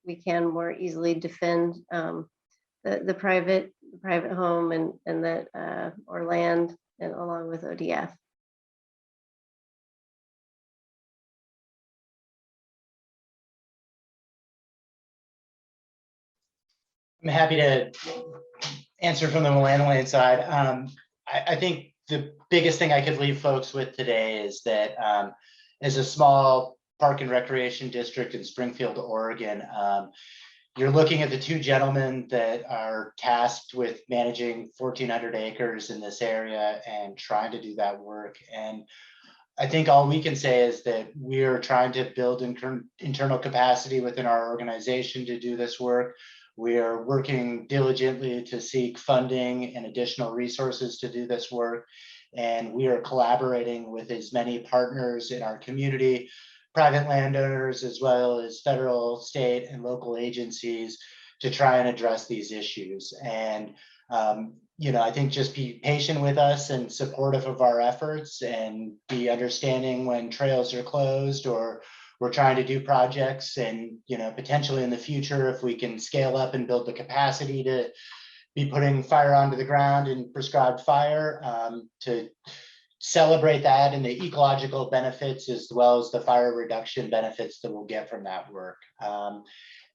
S2: we can more easily defend the private home and that or land, and along with ODF.
S5: I'm happy to answer from the Willamalane side. I think the biggest thing I could leave folks with today is that as a small park and recreation district in Springfield, Oregon, you're looking at the two gentlemen that are tasked with managing 1,400 acres in this area and trying to do that work. And I think all we can say is that we're trying to build internal capacity within our organization to do this work. We are working diligently to seek funding and additional resources to do this work. And we are collaborating with as many partners in our community, private landowners, as well as federal, state, and local agencies to try and address these issues. And I think just be patient with us and supportive of our efforts, and be understanding when trails are closed or we're trying to do projects. And potentially in the future, if we can scale up and build the capacity to be putting fire onto the ground and prescribed fire, to celebrate that and the ecological benefits as well as the fire reduction benefits that we'll get from that work.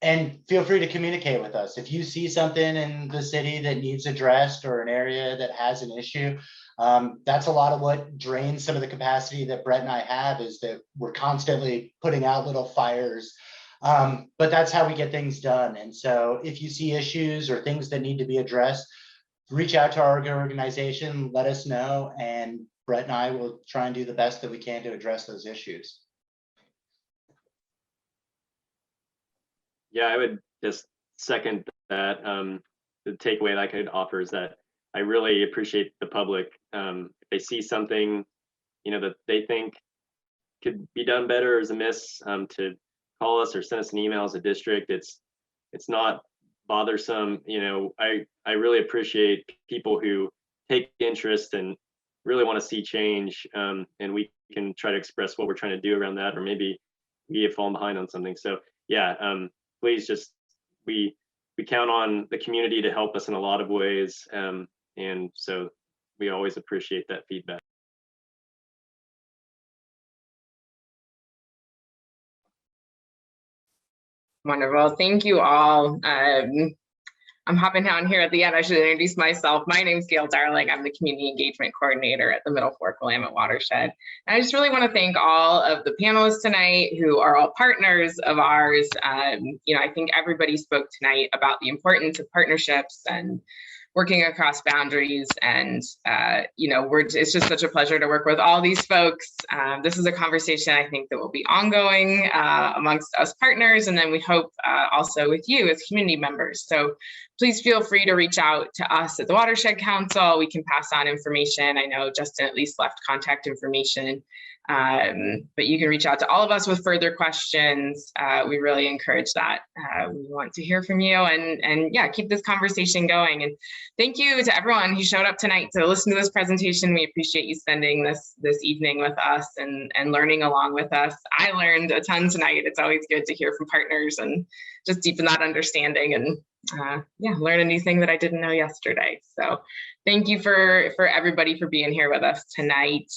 S5: And feel free to communicate with us. If you see something in the city that needs addressed, or an area that has an issue, that's a lot of what drains some of the capacity that Brett and I have, is that we're constantly putting out little fires. But that's how we get things done. And so if you see issues or things that need to be addressed, reach out to our organization, let us know, and Brett and I will try and do the best that we can to address those issues.
S4: Yeah, I would just second that. The takeaway that I could offer is that I really appreciate the public. If they see something, that they think could be done better or is amiss, to call us or send us an email as a district. It's not bothersome. I really appreciate people who take interest and really want to see change, and we can try to express what we're trying to do around that, or maybe we have fallen behind on something. So yeah, please we count on the community to help us in a lot of ways, and so we always appreciate that feedback.
S6: Wonderful. Thank you all. I'm hopping down here at the end. I should introduce myself. My name is Gail Darling. I'm the Community Engagement Coordinator at the Middle Fork Willamette Watershed. And I just really want to thank all of the panelists tonight, who are all partners of ours. I think everybody spoke tonight about the importance of partnerships and working across boundaries. And, it's just such a pleasure to work with all these folks. This is a conversation I think that will be ongoing amongst us partners, and then we hope also with you as community members. So please feel free to reach out to us at the Watershed Council. We can pass on information. I know Justin at least left contact information, but you can reach out to all of us with further questions. We really encourage that. We want to hear from you, and yeah, keep this conversation going. And thank you to everyone who showed up tonight to listen to this presentation. We appreciate you spending this evening with us and learning along with us. I learned a ton tonight. It's always good to hear from partners and just deepen that understanding, and learn a new thing that I didn't know yesterday. So thank you for everybody for being here with us tonight.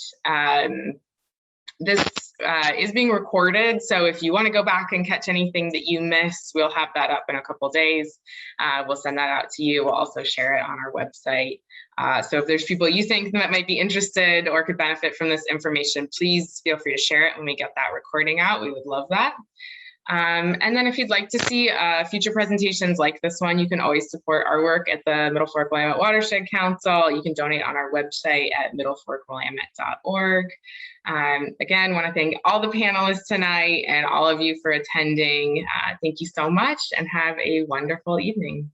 S6: This is being recorded, so if you want to go back and catch anything that you missed, we'll have that up in a couple days. We'll send that out to you. We'll also share it on our website. So if there's people you think that might be interested or could benefit from this information, please feel free to share it when we get that recording out. We would love that. And then if you'd like to see future presentations like this one, you can always support our work at the Middle Fork Willamette Watershed Council. You can donate on our website at middleforkwillamette.org. Again, want to thank all the panelists tonight and all of you for attending. Thank you so much and have a wonderful evening.